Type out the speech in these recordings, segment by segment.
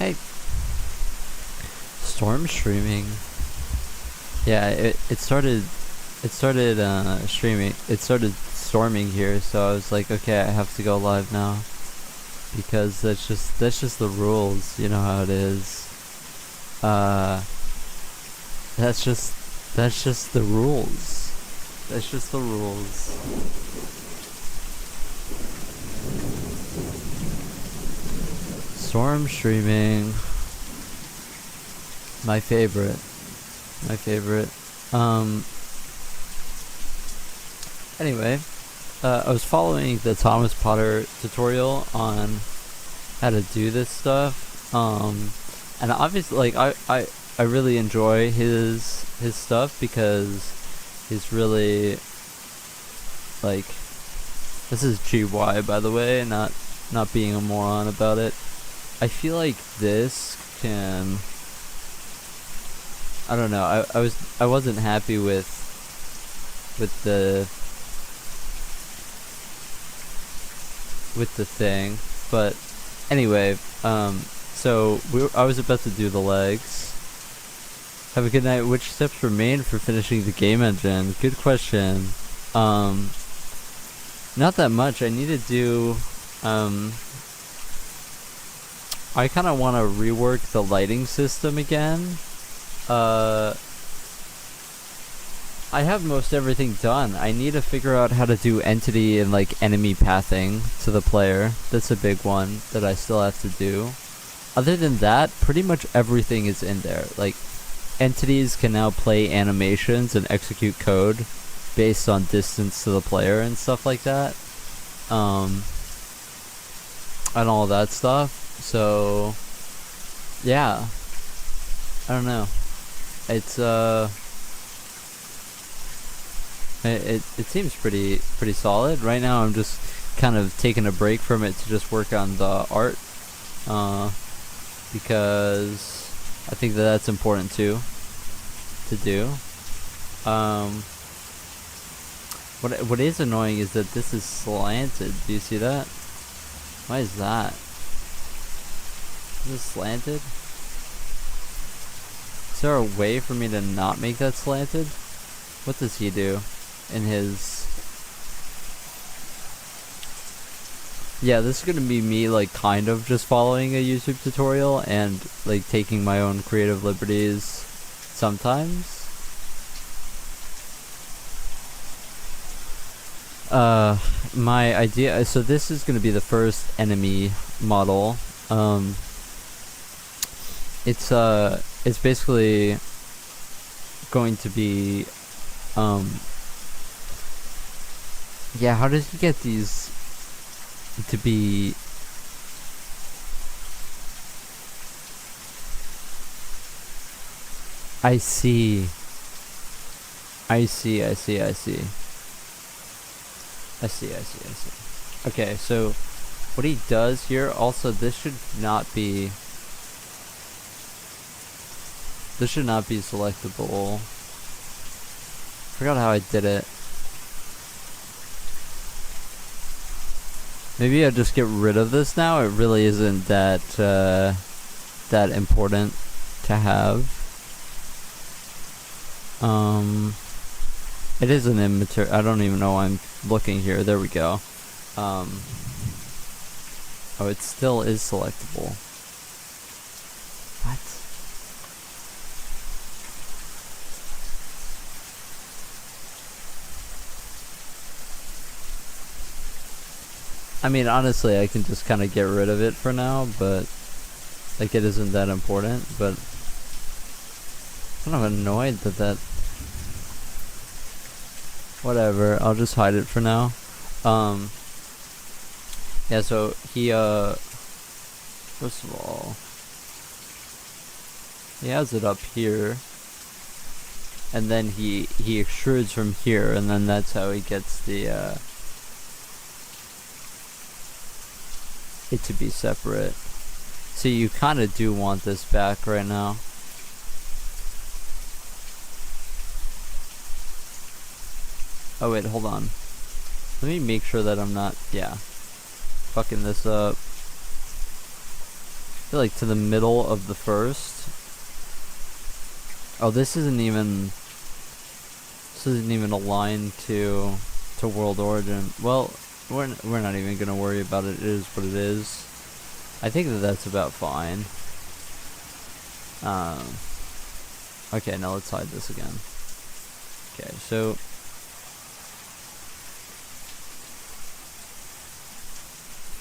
Hey, storm streaming. Yeah, it started streaming. It started storming here, so I was like, okay, I have to go live now because that's just the rules. You know how it is. Uh, that's just the rules. That's just the rules. Storm streaming. My favorite. My favorite. Anyway, I was following the Thomas Potter tutorial on how to do this stuff. And obviously, like, I really enjoy his stuff because he's really, like, this is GY, by the way, not being a moron about it. I feel like this can, I don't know. I wasn't happy with the thing, but anyway, so I was about to do the legs. Have a good night. Which steps remain for finishing the game engine? Good question. Not that much. I need to do, I kind of want to rework the lighting system again. I have most everything done. I need to figure out how to do entity and like enemy pathing to the player. That's a big one that I still have to do. Other than that, pretty much everything is in there. Like, entities can now play animations and execute code based on distance to the player and stuff like that. And all that stuff. So, yeah. I don't know. It's it seems pretty solid. Right now I'm just kind of taking a break from it to just work on the art, because I think that's important too to do. What is annoying is that this is slanted. Do you see that? Why is that? Is this slanted? Is there a way for me to not make that slanted? What does he do in his... Yeah, this is gonna be me, like, kind of just following a YouTube tutorial and, like, taking my own creative liberties sometimes. My idea... So this is gonna be the first enemy model. It's basically going to be, yeah, how does he get these to be... I see. Okay, so what he does here, also, this should not be selectable. Forgot how I did it. Maybe I'll just get rid of this now. It really isn't that that important to have. It is an immaterial. I don't even know why I'm looking here. There we go. Oh, it still is selectable. What? I mean, honestly, I can just kind of get rid of it for now, but, like, it isn't that important, but I'm kind of annoyed that whatever, I'll just hide it for now. Yeah, so he, first of all, he has it up here, and then he extrudes from here, and then that's how he gets the, it to be separate. So you kind of do want this back right now. Oh wait, hold on. Let me make sure that I'm not, yeah, fucking this up. feel like to the middle of the first. Oh, this isn't even aligned to World Origin. Well, we're not even gonna worry about it. It is what it is. I think that's about fine. Okay, now let's hide this again. Okay, so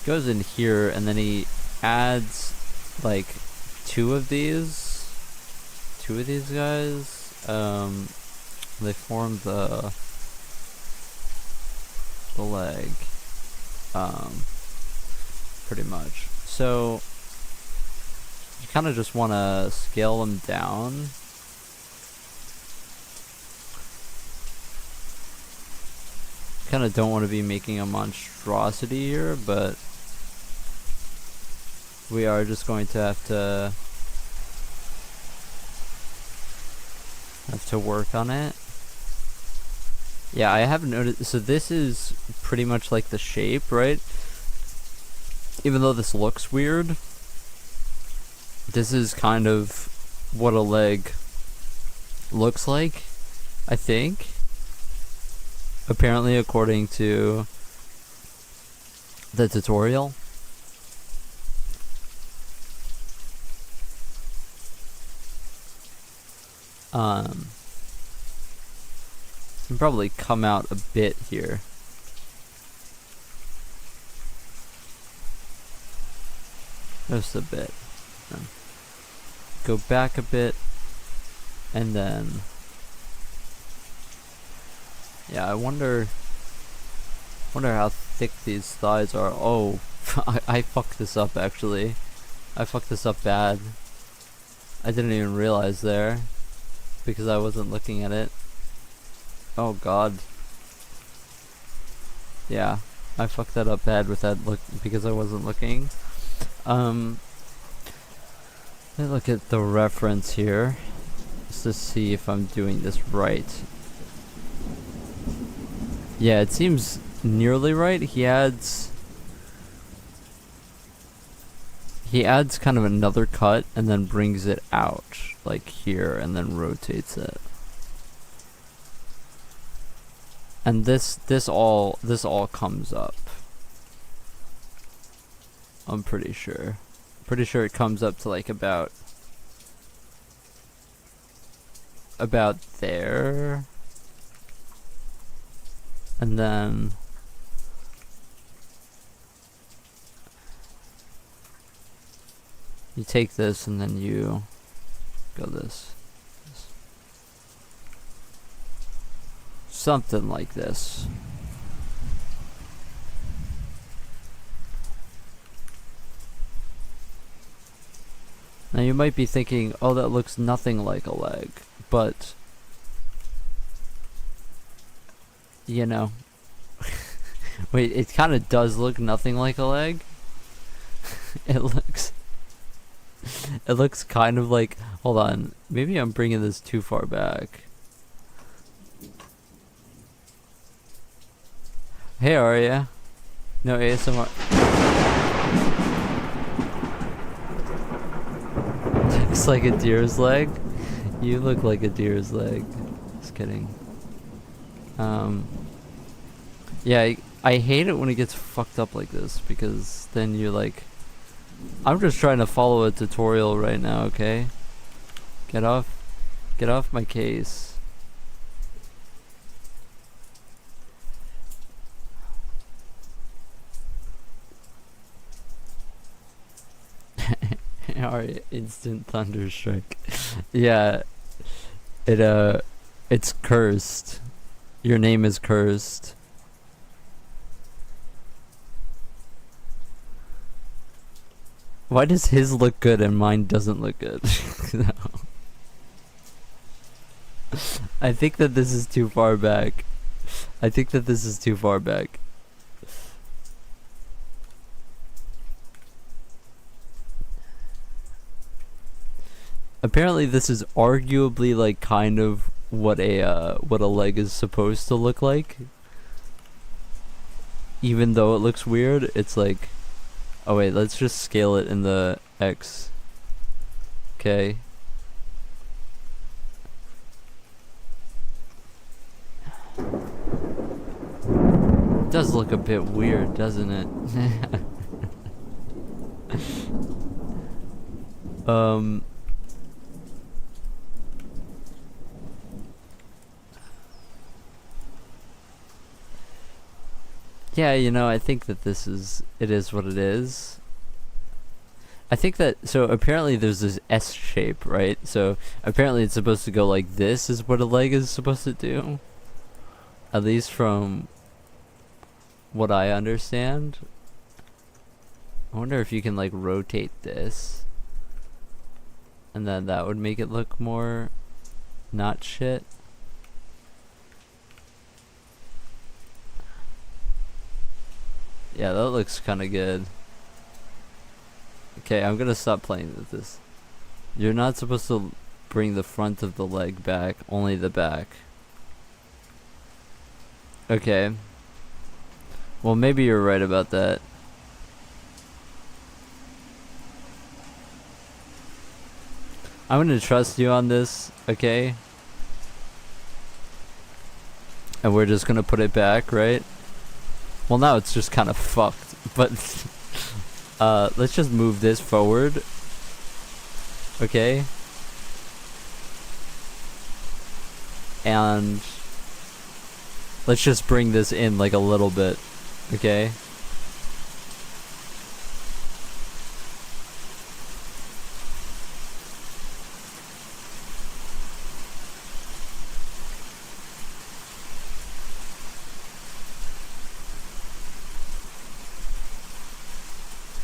goes in here, and then he adds like two of these guys. They form the leg, pretty much. So you kind of just want to scale them down. Kind of don't want to be making a monstrosity here, but we are just going to have to work on it. Yeah, I have noticed. So this is pretty much like the shape, right? Even though this looks weird, this is kind of what a leg looks like, I think. Apparently, according to the tutorial. Can probably come out a bit here. Just a bit. Go back a bit, and then yeah, I wonder how thick these thighs are. Oh, I fucked this up actually. I fucked this up bad. I didn't even realize there because I wasn't looking at it. Oh god. Yeah, I fucked that up bad with that look because I wasn't looking. Let's look at the reference here just to see if I'm doing this right. Yeah, it seems nearly right. He adds kind of another cut and then brings it out like here and then rotates it. And this all comes up. I'm pretty sure. Pretty sure it comes up to like about there. And then you take this and then you go this. Something like this. Now you might be thinking, oh, that looks nothing like a leg, but you know, wait, it kind of does look nothing like a leg. It looks kind of like, hold on, maybe I'm bringing this too far back. Hey, Arya. No ASMR. Looks like a deer's leg. You look like a deer's leg. Just kidding. Yeah, I hate it when it gets fucked up like this because then you're like, I'm just trying to follow a tutorial right now, okay? Get off my case. Alright, instant thunderstrike. Yeah, it's cursed. Your name is cursed. Why does his look good and mine doesn't look good? No. I think that this is too far back. Apparently this is arguably like kind of what a leg is supposed to look like. Even though it looks weird, it's like, oh wait, let's just scale it in the X. Okay. It does look a bit weird, doesn't it? Yeah, you know, I think that it is what it is. I think that, so apparently there's this S shape, right? So apparently it's supposed to go like this is what a leg is supposed to do. At least from what I understand. I wonder if you can like rotate this. And then that would make it look more not shit. Yeah, that looks kind of good. Okay, I'm gonna stop playing with this. You're not supposed to bring the front of the leg back, only the back. Okay. Well, maybe you're right about that. I'm gonna trust you on this, okay? And we're just gonna put it back, right? Well, now it's just kind of fucked, but let's just move this forward. Okay? And let's just bring this in like a little bit. Okay?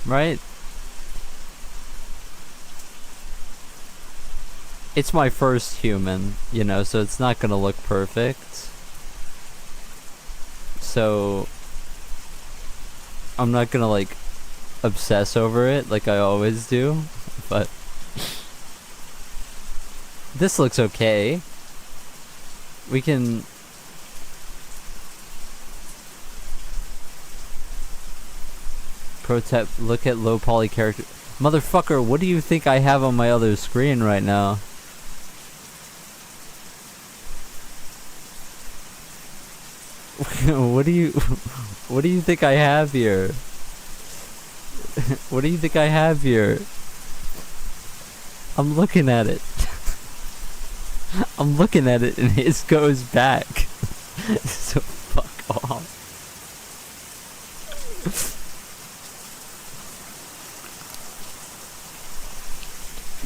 Right? It's my first human, you know, so it's not gonna look perfect. So I'm not gonna like obsess over it like I always do, but this looks okay. We can protect, look at low poly character. Motherfucker, what do you think I have on my other screen right now? What do you think I have here? What do you think I have here? I'm looking at it. I'm looking at it and his goes back. So fuck off.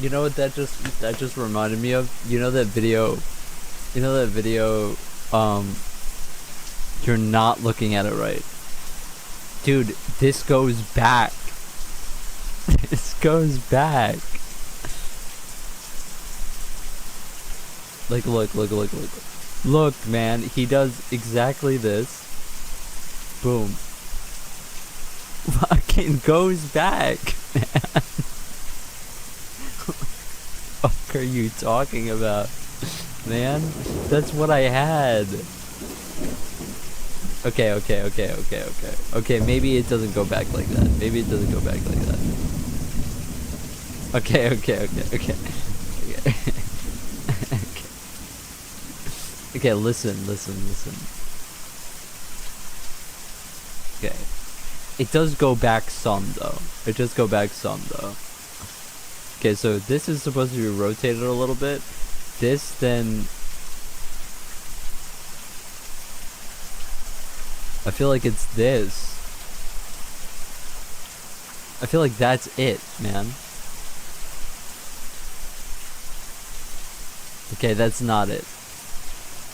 You know what that just reminded me of? You know that video, you're not looking at it right. Dude, this goes back. This goes back. Like, look. Look, man, he does exactly this. Boom. Fucking goes back, man. What the fuck are you talking about, man? That's what I had. Okay, maybe it doesn't go back like that. Okay. Okay, listen. Okay. It does go back some, though. Okay, so this is supposed to be rotated a little bit. This, then... I feel like it's this. I feel like that's it, man. Okay, that's not it.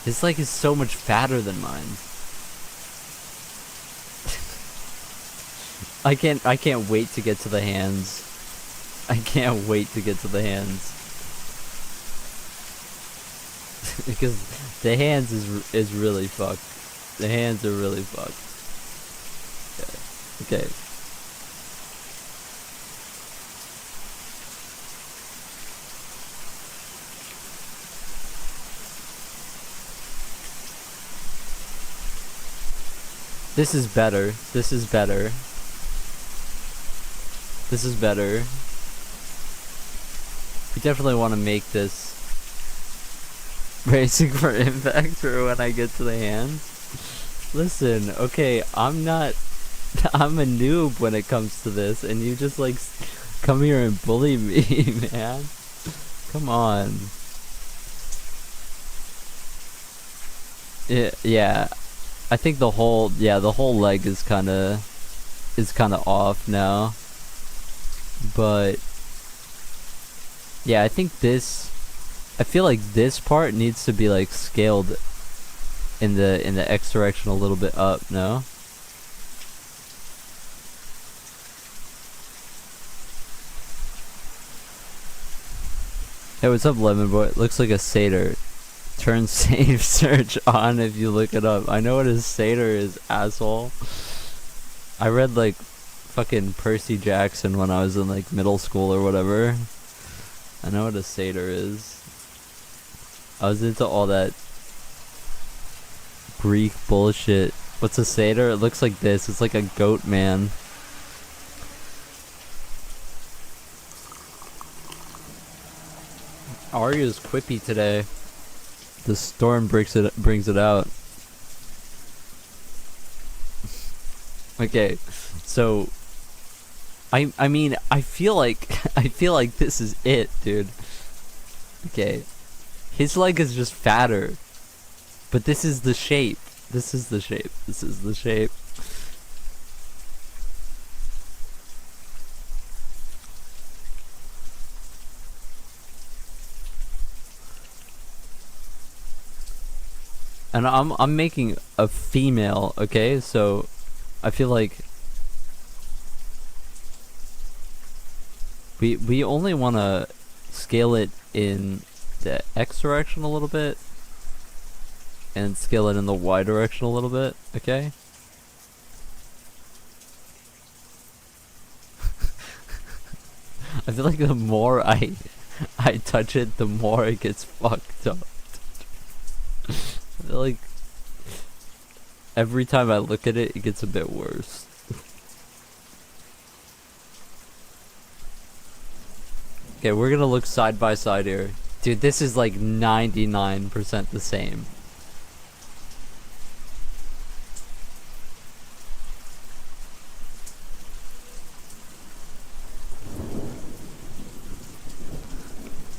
His leg is so much fatter than mine. I can't wait to get to the hands. Because the hands is really fucked. The hands are really fucked. Okay. This is better. We definitely want to make this racing for impact for when I get to the hands. Listen, okay, I'm a noob when it comes to this, and you just like come here and bully me, man. Come on. Yeah. I think the whole leg is kind of off now. But yeah, I feel like this part needs to be like scaled in the X direction a little bit up, no? Hey, what's up, Lemon Boy? It looks like a satyr. Turn save search on if you look it up. I know what a satyr is, asshole. I read like fucking Percy Jackson when I was in like middle school or whatever. I know what a satyr is. I was into all that Greek bullshit. What's a satyr? It looks like this. It's like a goat man. Arya's quippy today. The storm brings it out. Okay, so I mean I feel like this is it, dude. Okay, his leg is just fatter, but this is the shape. This is the shape. This is the shape. And I'm making a female, okay? So I feel like we only want to scale it in the X direction a little bit and scale it in the Y direction a little bit, okay? I feel like the more I touch it, the more it gets fucked up. I feel like every time I look at it, it gets a bit worse. Okay, we're gonna look side by side here. Dude, this is like 99% the same.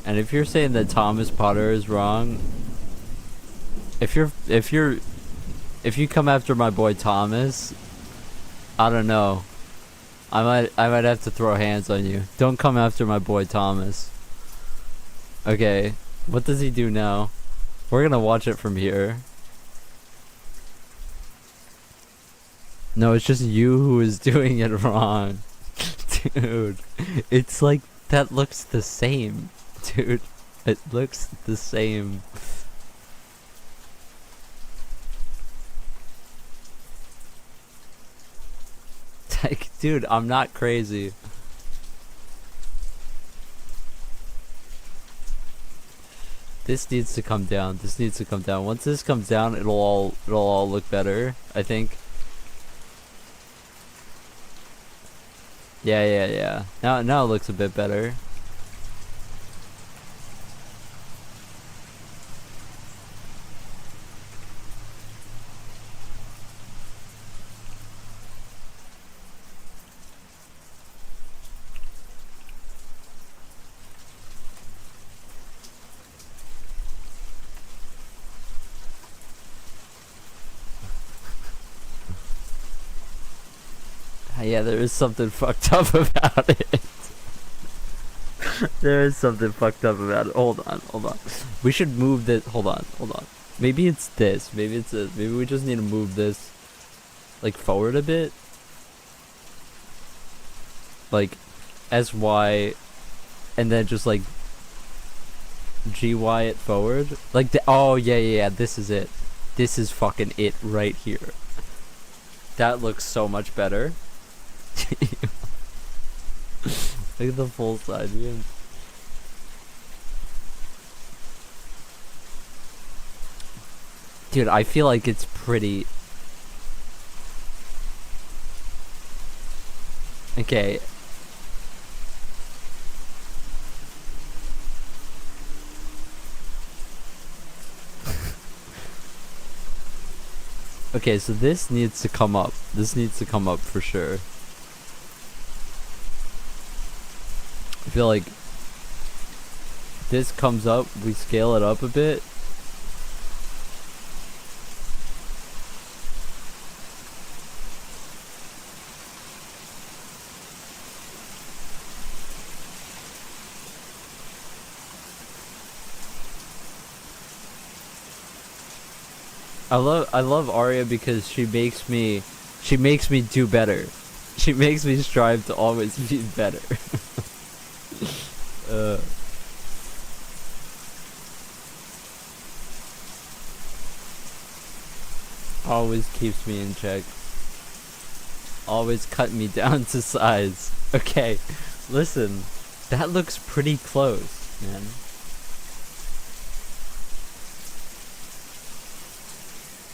And if you're saying that Thomas Potter is wrong, if you come after my boy Thomas, I don't know. I might have to throw hands on you. Don't come after my boy Thomas. Okay, what does he do now? We're gonna watch it from here. No, it's just you who is doing it wrong. Dude, it's like, that looks the same. Dude, it looks the same. Like, dude, I'm not crazy. This needs to come down. This needs to come down. Once this comes down, it'll all look better, I think. Yeah. Now it looks a bit better. Yeah, there is something fucked up about it. There is something fucked up about it. Hold on. We should move this. Hold on. Maybe it's this. Maybe it's this. Maybe we just need to move this, like, forward a bit. Like, SY, and then just, like, GY it forward. Like, oh, yeah. This is it. This is fucking it right here. That looks so much better. Look at the full side view. Dude, I feel like it's pretty. Okay. Okay, so this needs to come up. This needs to come up for sure. I feel like this comes up, we scale it up a bit. I love Arya because she makes me do better. She makes me strive to always be better. uh Always keeps me in check. Always cut me down to size. Okay, listen, that looks pretty close, man.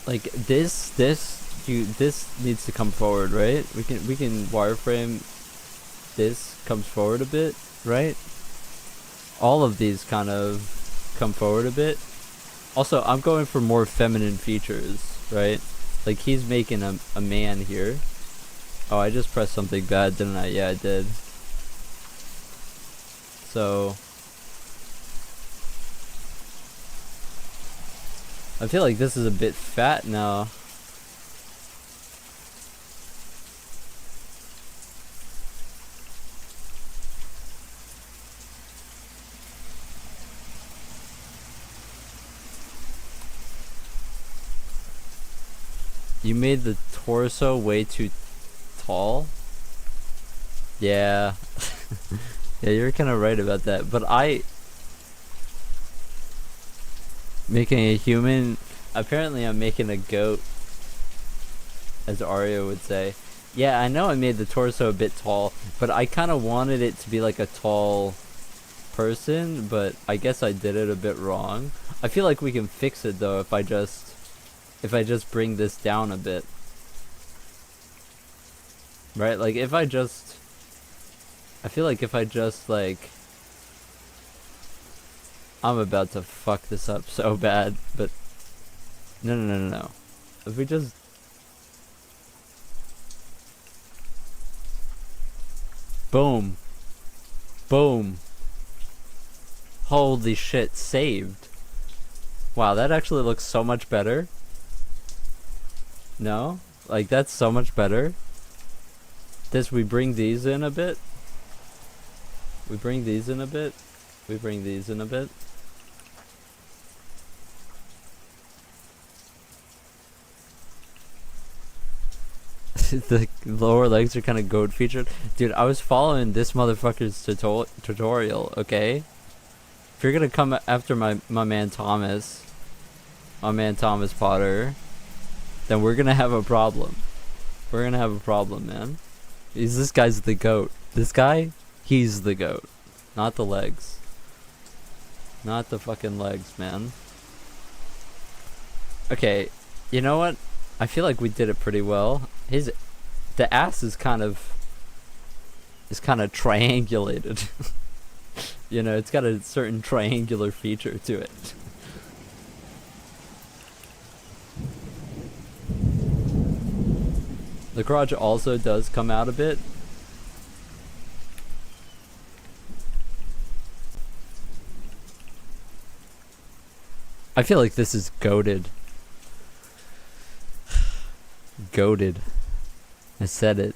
Like this needs to come forward, right? We can wireframe this comes forward a bit, right? All of these kind of come forward a bit. Also, I'm going for more feminine features, right? Like he's making a man here. Oh, I just pressed something bad, didn't I? Yeah, I did. So I feel like this is a bit fat now. You made the torso way too tall? Yeah. Yeah, you're kind of right about that. But making a human, apparently I'm making a goat, as Arya would say. Yeah, I know I made the torso a bit tall, but I kind of wanted it to be like a tall person, but I guess I did it a bit wrong. I feel like we can fix it though if I just bring this down a bit. Right? Like I feel like if I just like I'm about to fuck this up so bad, but no. If we just boom. Boom. Holy shit, saved. Wow, that actually looks so much better. No? Like that's so much better. We bring these in a bit. We bring these in a bit. We bring these in a bit. The lower legs are kind of goat featured. Dude, I was following this motherfucker's tutorial, okay? If you're gonna come after my man Thomas Potter, then we're gonna have a problem. We're gonna have a problem, man. This guy's the goat. This guy, he's the goat. Not the legs. Not the fucking legs, man. Okay, you know what? I feel like we did it pretty well. The ass is kind of triangulated. You know, it's got a certain triangular feature to it. The crotch also does come out a bit. I feel like this is goated. Goated. I said it.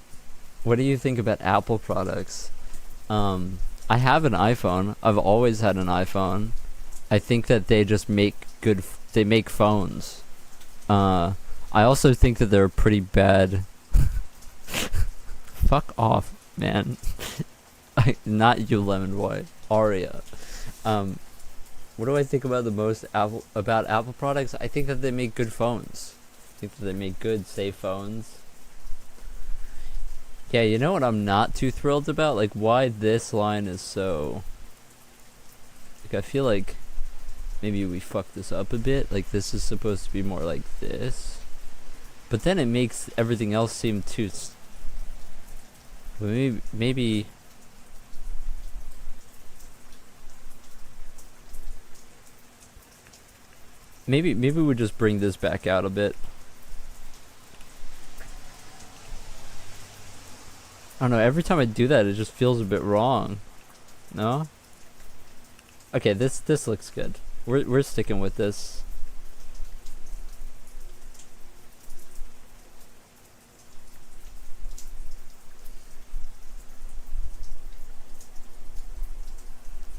What do you think about Apple products? I have an iPhone. I've always had an iPhone. I think that they just make they make phones. I also think that they're pretty bad. Fuck off, man. Not you, Lemon Boy. Aria. What do I think about about Apple products? I think that they make good phones. I think that they make good, safe phones. Yeah, you know what I'm not too thrilled about? Like, why this line is so... Like, I feel like maybe we fucked this up a bit. Like, this is supposed to be more like this. But then it makes everything else seem too... Maybe... Maybe we just bring this back out a bit. I don't know, every time I do that it just feels a bit wrong. No? Okay, this looks good. We're sticking with this.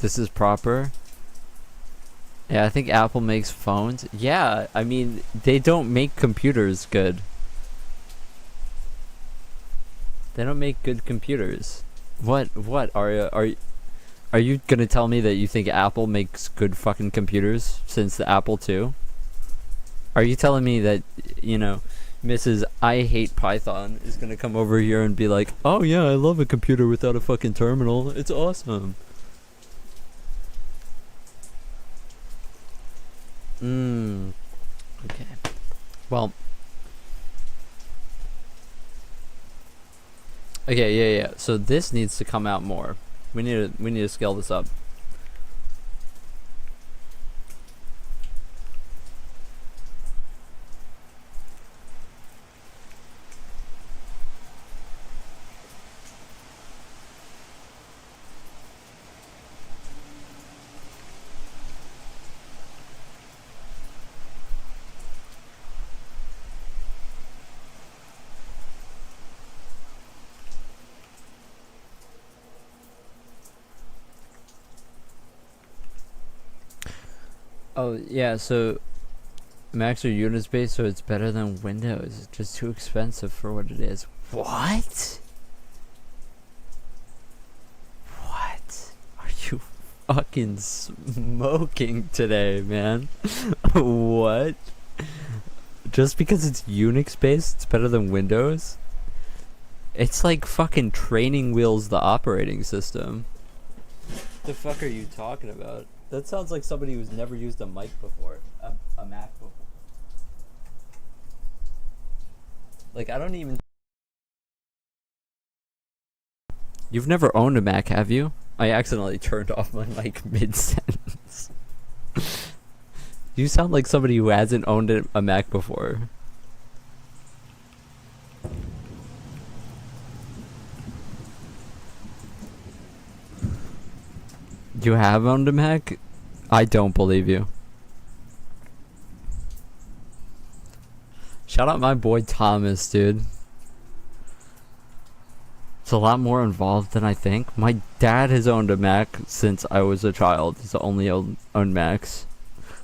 This is proper. Yeah, I think Apple makes phones. Yeah, I mean, they don't make computers good. They don't make good computers. What are you gonna tell me that you think Apple makes good fucking computers since the Apple II? Are you telling me that, you know, Mrs. I Hate Python is gonna come over here and be like, oh yeah, I love a computer without a fucking terminal. It's awesome. Okay. Well. Okay, yeah. So this needs to come out more. We need to scale this up. Oh yeah, so Macs are Unix based, so it's better than Windows. It's just too expensive for what it is. What? What? Are you fucking smoking today, man? What? Just because it's Unix based, it's better than Windows? It's like fucking training wheels the operating system. The fuck are you talking about? That sounds like somebody who's never used a mic before. A Mac before. Like, I don't even... You've never owned a Mac, have you? I accidentally turned off my mic mid-sentence. You sound like somebody who hasn't owned a Mac before. You have owned a Mac? I don't believe you. Shout out my boy Thomas, dude. It's a lot more involved than I think. My dad has owned a Mac since I was a child. He's only owned Macs.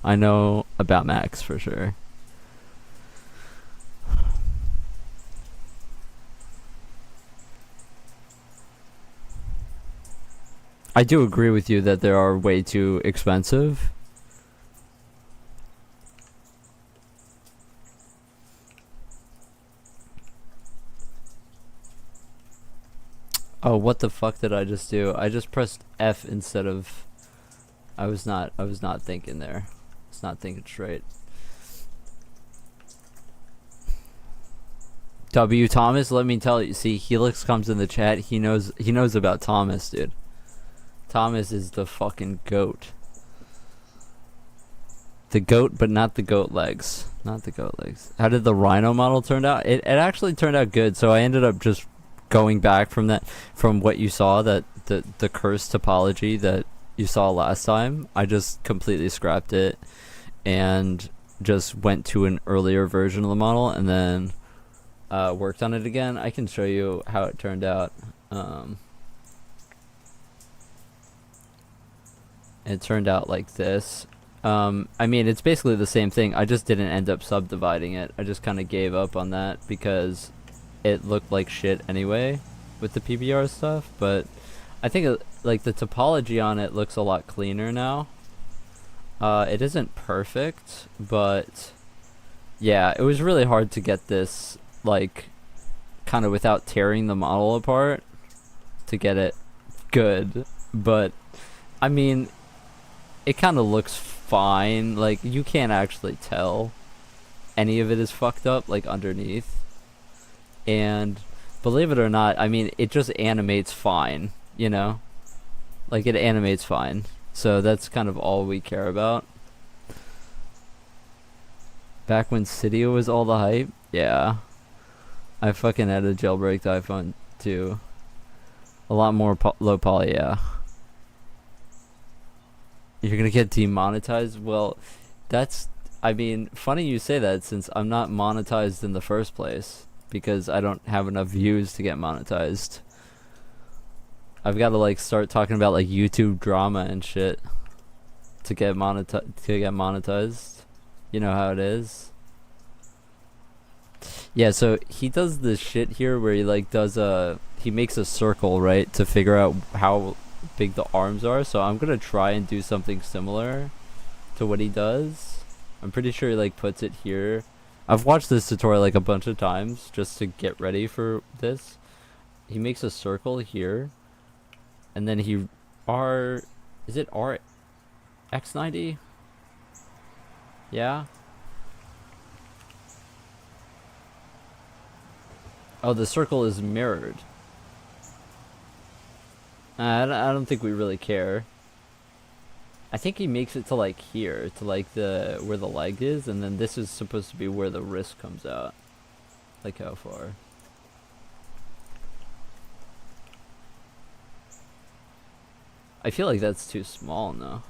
I know about Macs for sure. I do agree with you that they are way too expensive. Oh, what the fuck did I just do? I just pressed F instead of... I was not thinking there. I was not thinking straight. W Thomas, let me tell you. See, Helix comes in the chat. He knows about Thomas, dude. Thomas is the fucking goat. The goat, but not the goat legs. Not the goat legs. How did the Rhino model turn out? It actually turned out good. So I ended up just going back from what you saw, that the curse topology that you saw last time. I just completely scrapped it and just went to an earlier version of the model and then worked on it again. I can show you how it turned out. It turned out like this. I mean, it's basically the same thing. I just didn't end up subdividing it. I just kind of gave up on that because it looked like shit anyway with the PBR stuff. But I think like the topology on it looks a lot cleaner now. It isn't perfect, but yeah, it was really hard to get this like kind of without tearing the model apart to get it good. But I mean, it kind of looks fine. Like, you can't actually tell any of it is fucked up, like, underneath. And believe it or not, I mean, it just animates fine, you know? Like, it animates fine. So that's kind of all we care about. Back when Cydia was all the hype? Yeah. I fucking had a jailbreaked iPhone, too. A lot more low poly, yeah. You're gonna get demonetized? Well, that's... I mean, funny you say that since I'm not monetized in the first place. Because I don't have enough views to get monetized. I've got to like start talking about like YouTube drama and shit to get monetized. You know how it is. Yeah, so he does this shit here where he like he makes a circle, right, to figure out how big the arms are. So I'm gonna try and do something similar to what he does. I'm pretty sure he like puts it here. I've watched this tutorial like a bunch of times just to get ready for this. He makes a circle here, and then he is it RX90? Yeah. Oh, the circle is mirrored. I don't think we really care. I think he makes it to like here, to like where the leg is, and then this is supposed to be where the wrist comes out. Like how far? I feel like that's too small now.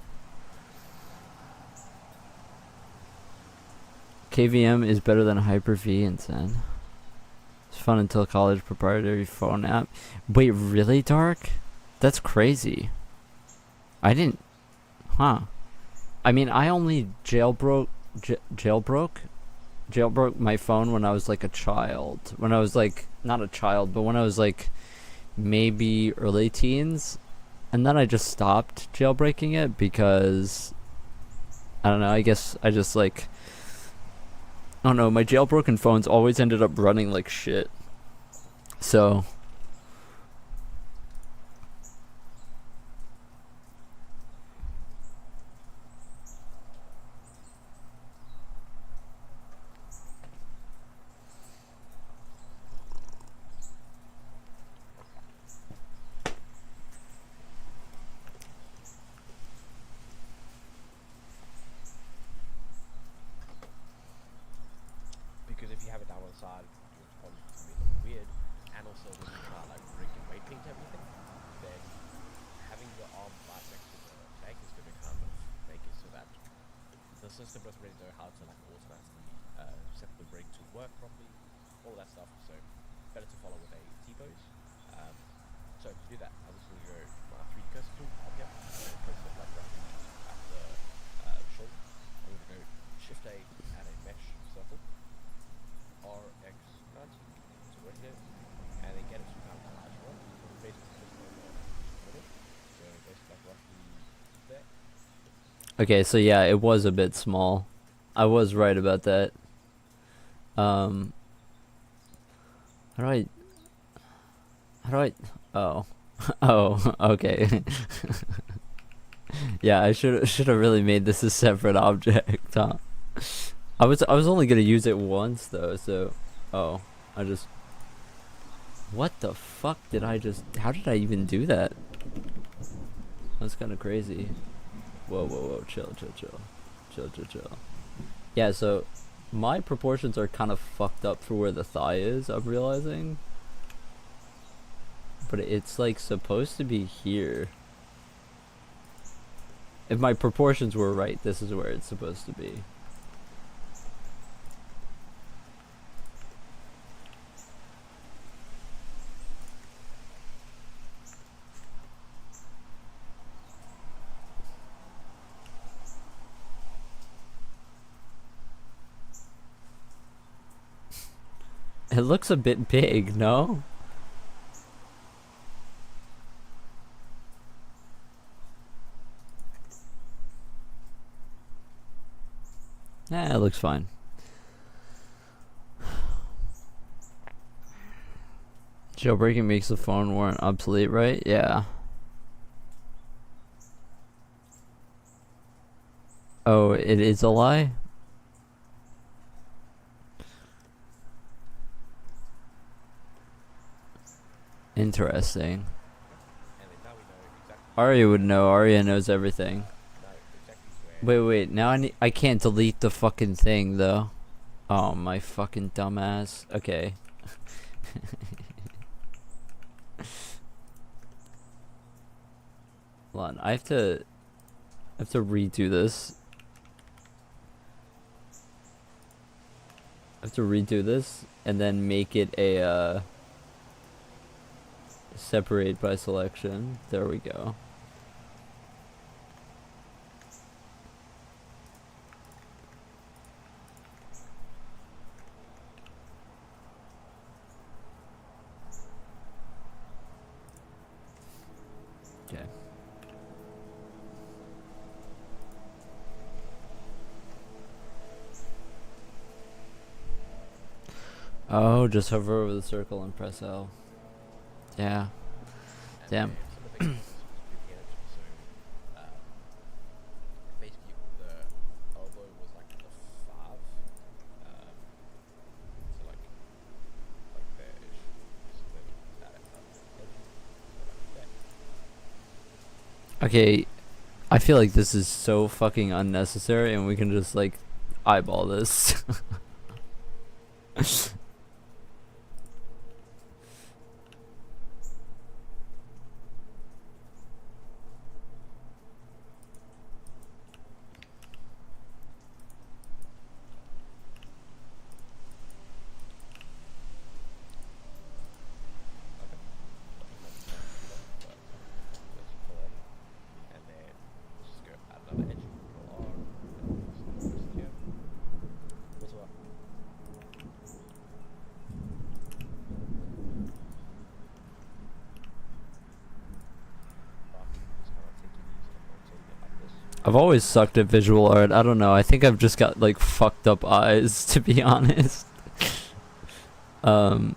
KVM is better than Hyper-V and Zen. It's fun until college proprietary phone app. Wait, really, Dark? That's crazy. I didn't... Huh. I mean, I only jailbroke my phone when I was like a child. When I was like, not a child, but when I was like maybe early teens. And then I just stopped jailbreaking it because, I don't know, I guess I just like, I don't know, my jailbroken phones always ended up running like shit. So... Because if you have it down on the side, your phone can be a little weird. And also when you try like rig and weight paint everything, then having your arm right next to the tank is going to kind of make it so that the system doesn't really know how to like automatically set the rig to work properly, all that stuff. So better to follow with a T-pose. So to do that, I'm just going to go my 3D cursor tool up here and place it like roughly at the shoulder. I'm going to go Shift A and a mesh circle. RX90 to right here, and then get it to kind of large one. Basically just over the middle. So basically like roughly there. Okay, so yeah, it was a bit small. I was right about that. How do I oh. Oh, okay. Yeah, I should have really made this a separate object, huh? I was only gonna use it once though, so I just... What the fuck did I just... How did I even do that? That's kind of crazy. Whoa, chill. Yeah, so my proportions are kind of fucked up for where the thigh is, I'm realizing. But it's like supposed to be here. If my proportions were right, this is where it's supposed to be. It looks a bit big, no? Yeah, it looks fine. Jailbreaking makes the phone warrant obsolete, right? Yeah. Oh, it is a lie? Interesting. Arya would know. Arya knows everything. Wait. Now I can't delete the fucking thing though. Oh, my fucking dumbass. Okay. Hold on, I have to redo this. I have to redo this and then make it a separate by selection. There we go. Okay. Oh, just hover over the circle and press L. Yeah. And Damn. then some of the basic ones was with the energy. So basically the elbow was like the 5. So like there is so then that energy. So like that. Okay, I feel like this is so fucking unnecessary and we can just like eyeball this. Okay. But let's pull it. And then let's just go add another edge. Control R. And then just press it here. What's up? But I think just kind of take it easy and rotating it like this. I've always sucked at visual art. I don't know. I think I've just got like fucked up eyes, to be honest. Um,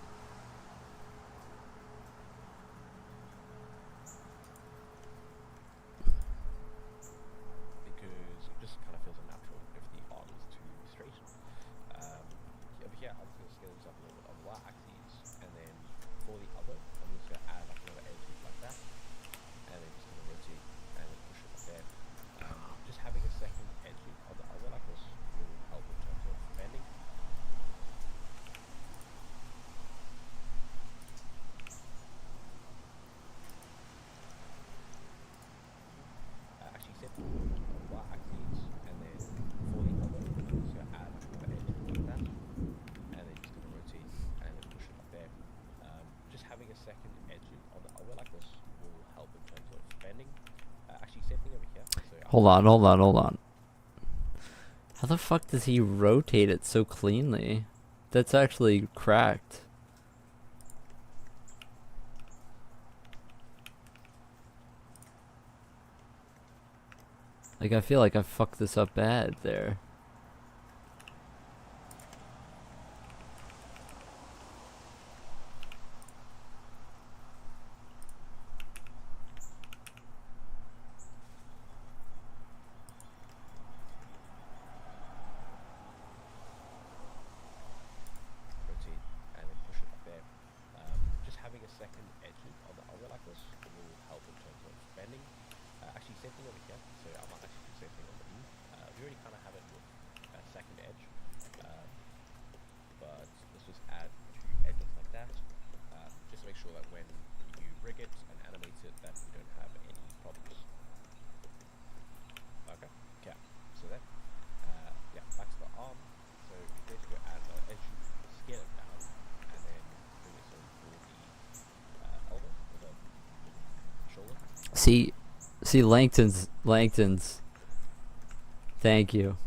Because it just kind of feels unnatural if the arm is too straight. Over here, I'm just going to scale this up a little bit on the y-axis, and then for the other, I'm just going to add like another edge like that, and then just going to rotate and then push it like there. Just having a second edge on the other like this will help in terms of bending. Actually set the y-axis, and then for the other, I'm just going to add like another edge like that, and then just going to rotate and then push it like there. Just having a second edge on the other like this will help in terms of bending. Actually, same thing over here. So hold on. How the fuck does he rotate it so cleanly? That's actually cracked. Like, I feel like I fucked this up bad there. rotate and then push it like there. Just having a second edge on the other like this will help in terms of bending. Actually, same thing over here. So I might actually do the same thing on the knee. We already kind of have it with a second edge, but let's just add 2 edges like that, just to make sure that when you rig it and animate it, that we don't have any problems. Okay, yeah. So then, yeah, back to the arm. So let's go add another edge, scale it down, and then bring this in for the elbow or the shoulder. See, Langton's. Thank you.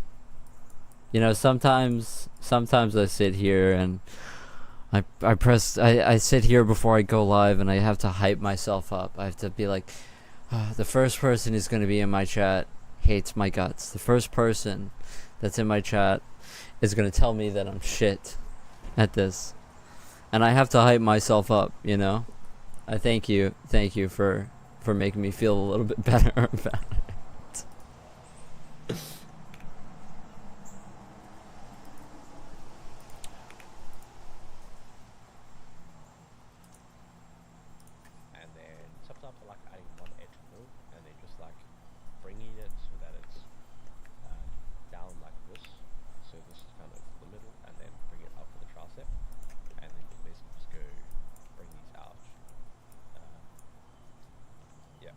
You know, sometimes I sit here and I sit here before I go live and I have to hype myself up. I have to be like, the first person who's going to be in my chat hates my guts. The first person that's in my chat is going to tell me that I'm shit at this. And I have to hype myself up, you know? I thank you for making me feel a little bit better about it. And then sometimes I like adding one edge more, and then just like bringing it so that it's down like this. So this is kind of the middle, and then bring it up for the tricep, and then basically just go bring these out. Yeah.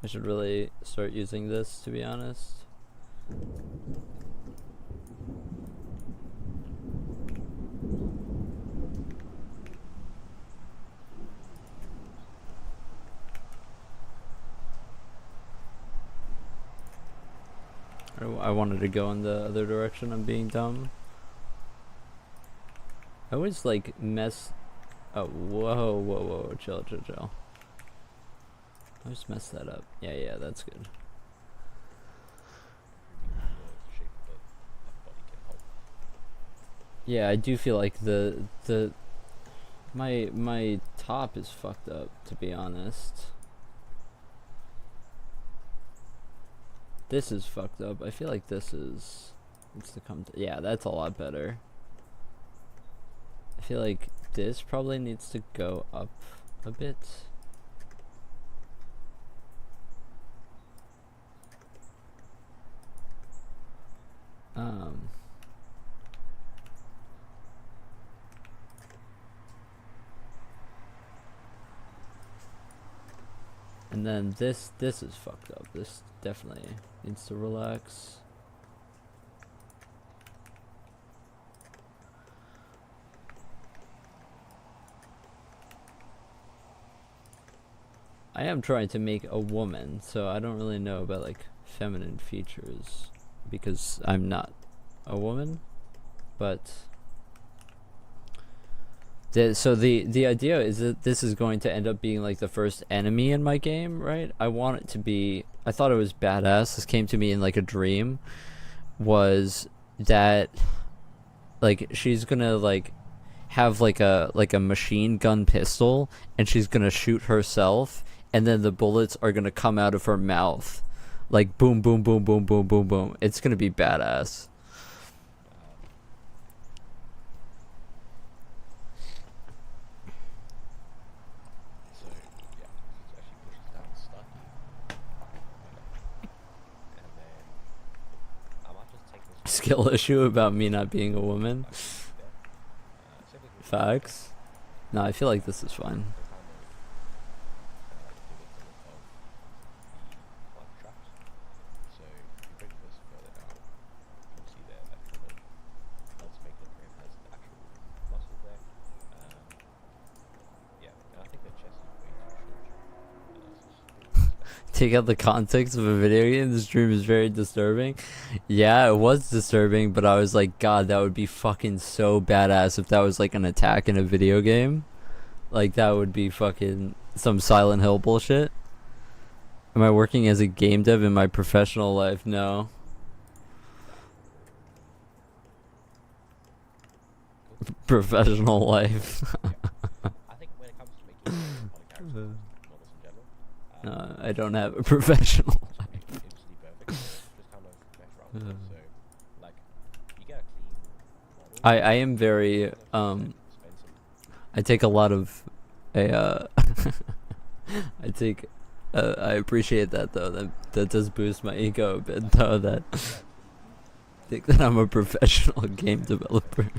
I should really start using this, to be honest. I wanted to go in the other direction. I'm being dumb. I always like mess. Oh, whoa, chill. I just messed that up. Yeah, that's good. Yeah, I do feel like my top is fucked up, to be honest. This is fucked up. I feel like this is needs to come to, yeah, that's a lot better. I feel like this probably needs to go up a bit. And then this is fucked up. This definitely needs to relax. I am trying to make a woman, so I don't really know about like feminine features because I'm not a woman, but so the idea is that this is going to end up being like the first enemy in my game, right? I want it to be, I thought it was badass. This came to me in like a dream, was that like she's gonna like have like a machine gun pistol and she's gonna shoot herself and then the bullets are gonna come out of her mouth like boom boom boom boom boom boom boom. It's gonna be badass. Skill issue about me not being a woman. Facts. No, I feel like this is fine. Take out the context of a video game. This dream is very disturbing. Yeah, it was disturbing, but I was like, God, that would be fucking so badass if that was like an attack in a video game. Like, that would be fucking some Silent Hill bullshit. Am I working as a game dev in my professional life? No. Professional life. I think when it comes to making characters, models in general, I don't have a professional life. just kind of mess around with it. So, like, you get a clean model. I am very I take a lot of I take I appreciate that though. That does boost my ego a bit though, that I think that I'm a professional game developer.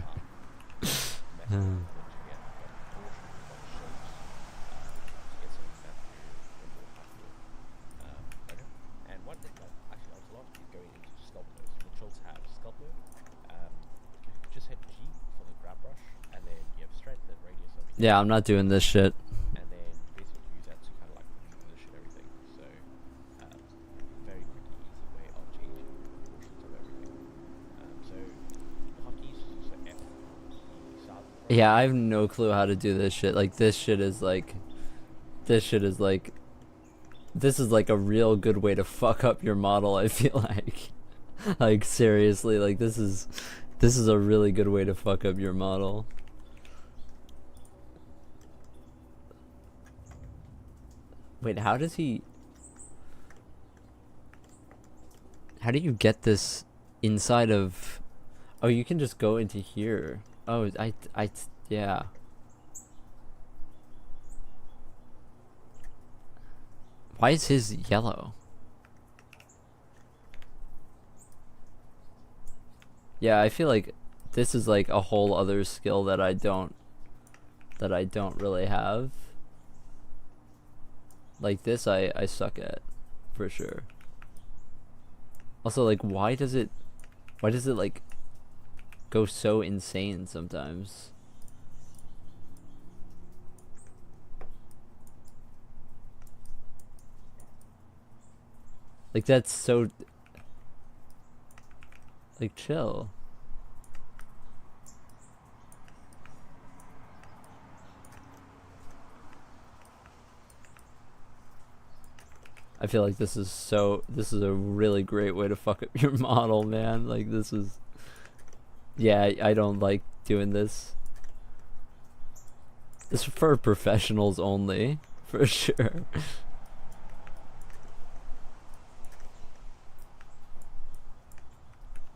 Yeah, I'm not doing this shit. And then basically use that to kind of like reposition everything. So, very quick, easy way of changing proportions of everything. So, hotkeys, so F, E, sub. Yeah, I have no clue how to do this shit. Like, this is like a real good way to fuck up your model, I feel like. Like, seriously, like this is a really good way to fuck up your model. Wait, how do you get this inside of... Oh, you can just go into here. Oh, yeah. Why is his yellow? Yeah, I feel like this is like a whole other skill that I don't really have. Like this I suck at. for sure. Also, like, why does it like go so insane sometimes? Like, that's so, like, chill. I feel like this is a really great way to fuck up your model, man. Like, this is, yeah, I don't like doing this. This is for professionals only, for sure.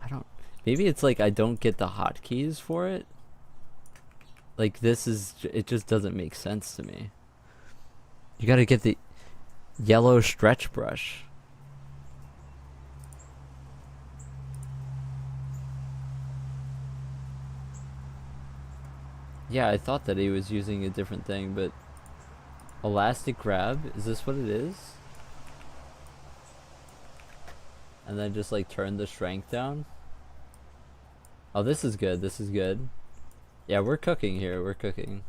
I don't, maybe it's like I don't get the hotkeys for it. Like, it just doesn't make sense to me. You gotta get the yellow stretch brush. Yeah, I thought that he was using a different thing, but elastic grab, is this what it is? And then just like turn the strength down. Oh, this is good. This is good. Yeah, we're cooking here. We're cooking.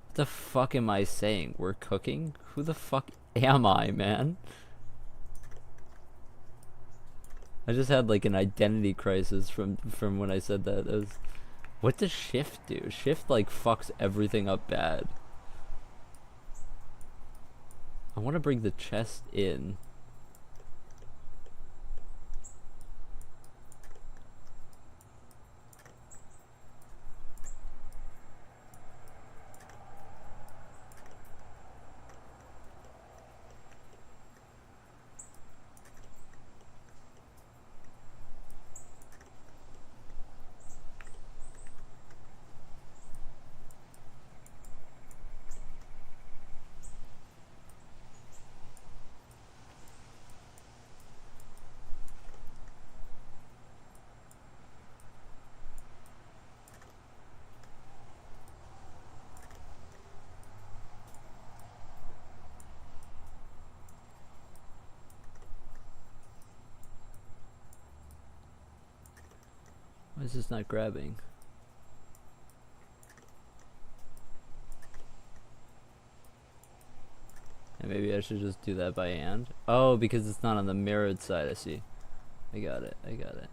What the fuck am I saying? We're cooking? Who the fuck am I, man? I just had like an identity crisis from when I said that. It was, what does shift do? Shift like fucks everything up bad. I want to bring the chest in. Why is this not grabbing? And maybe I should just do that by hand. Oh, because it's not on the mirrored side. I see. I got it. I got it.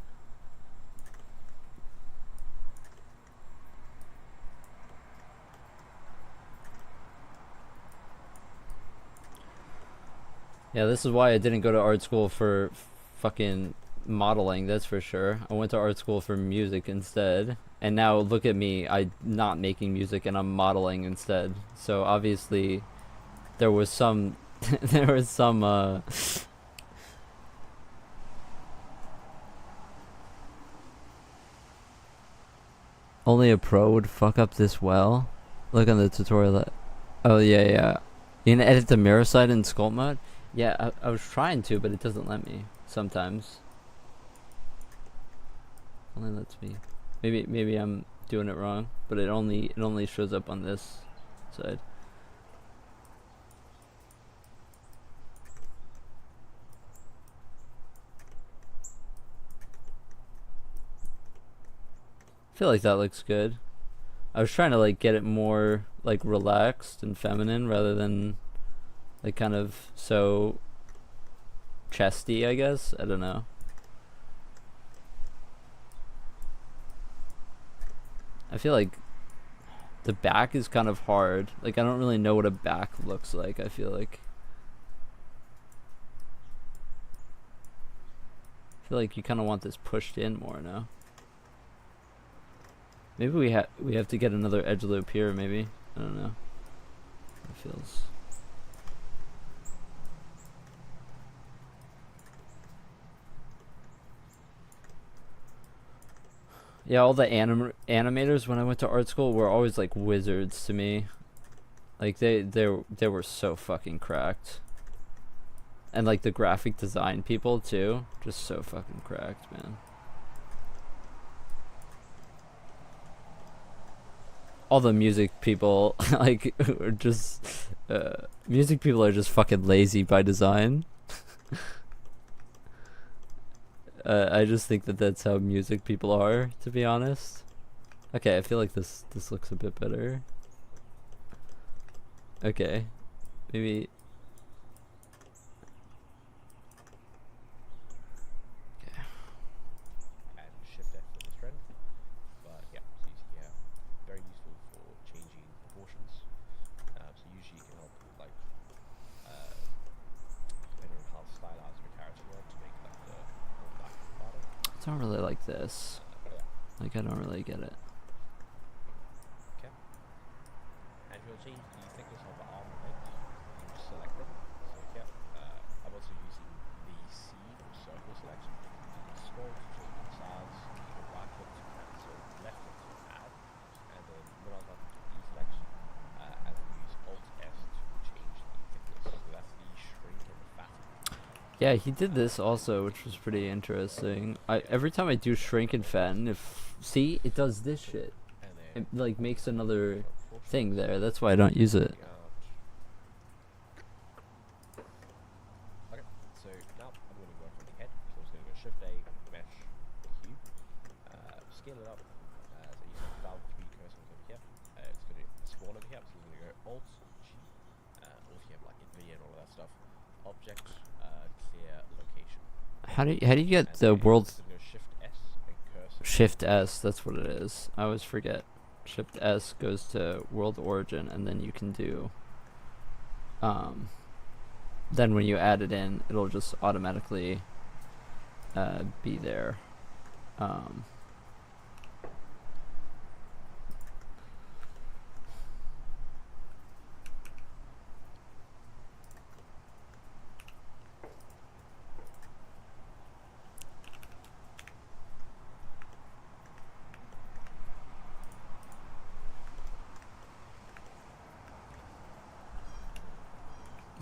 Yeah, this is why I didn't go to art school for fucking modeling, that's for sure. I went to art school for music instead. And now look at me, I'm not making music and I'm modeling instead. So obviously there was some there was some only a pro would fuck up this well. Look on the tutorial. Oh yeah, yeah. You can edit the mirror side in sculpt mode? Yeah, I was trying to, but it doesn't let me sometimes. Only lets me. Maybe I'm doing it wrong, but it only shows up on this side. I feel like that looks good. I was trying to like get it more like relaxed and feminine rather than like kind of so chesty, I guess. I don't know. I feel like the back is kind of hard. Like I don't really know what a back looks like, I feel like. I feel like you kind of want this pushed in more now. Maybe we have to get another edge loop here, maybe. I don't know. It feels... Yeah, all the animators when I went to art school were always like wizards to me. Like they were so fucking cracked. And like the graphic design people too, just so fucking cracked, man. All the music people like are just music people are just fucking lazy by design. I just think that that's how music people are, to be honest. Okay, I feel like this looks a bit better. Okay, maybe. Okay. And shift F for the strength. But yeah, so you see here, very useful for changing proportions. So usually you can help like depending on how stylized your character you want to make like the more black part. I don't really like this. Yeah. Like, I don't really get it. Okay. And if you want to change the thickness of the arm and legs, you just select them. So yeah, I'm also using the C for circle selection. So you scroll to change the size, you can right click to cancel, left click to add, and then middle button to deselect, and then use Alt S to change the thickness. So that's the shrink and the fatten. Yeah, he did this also, which was pretty interesting. Every time I do shrink and fatten, see, it does this shit. And then It like makes another thing there. That's why I don't use it. Okay, so now I'm going to work on the head. So I'm just going to go Shift A, Mesh, Cube, scale it up. So you have Valve 3 cursor over here. It's going to spawn over here. So you're going to go Alt G, or if you have like NVIDIA and all of that stuff. Object, clear location. How do you get the world? So go Shift S and cursor. Shift S. That's what it is. I always forget. Shift S goes to world origin, and then you can do. Then when you add it in, it'll just automatically be there.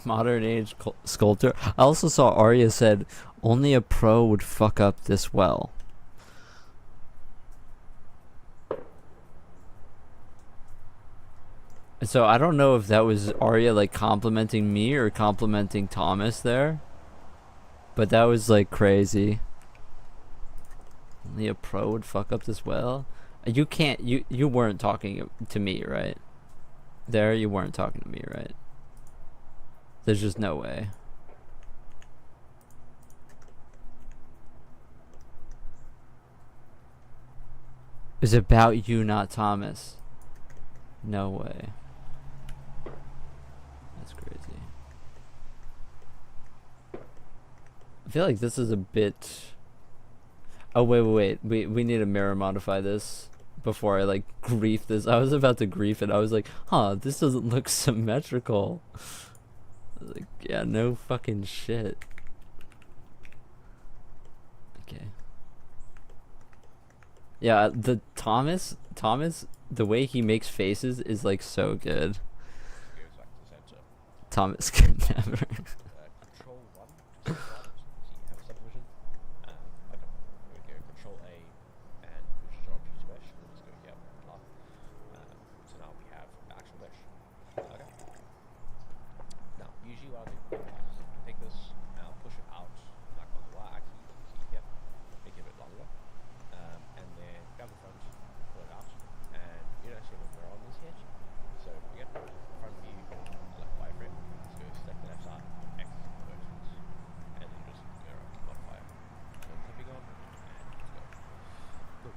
Modern age sculptor. I also saw Arya said only a pro would fuck up this well. So I don't know if that was Arya like complimenting me or complimenting Thomas there, but that was like crazy. Only a pro would fuck up this well. You can't. You weren't talking to me, right? There, you weren't talking to me, right? There's just no way. It's about you, not Thomas. No way. That's crazy. I feel like this is a bit... Oh, wait. We need to mirror modify this before I, like, grief this. I was about to grief it. I was like, huh, this doesn't look symmetrical. Like, yeah, no fucking shit. Okay. Yeah, the Thomas, the way he makes faces is like so good. Goes back to center. Thomas could never. Control 1 to start. So you have a subdivision. Okay. We go Control A and push geometry to mesh. We'll just go here. So now we have the actual mesh. Okay. Now, usually what I'll do is take this and I'll push it out like on the y axis. See here. Make it a bit longer. And then grab the front, pull it out, and you don't actually have a mirror on this yet. So again, front view, left wireframe. So select the left side, X versions, and then you just mirror modifier. So clipping on, and let's go. Cool.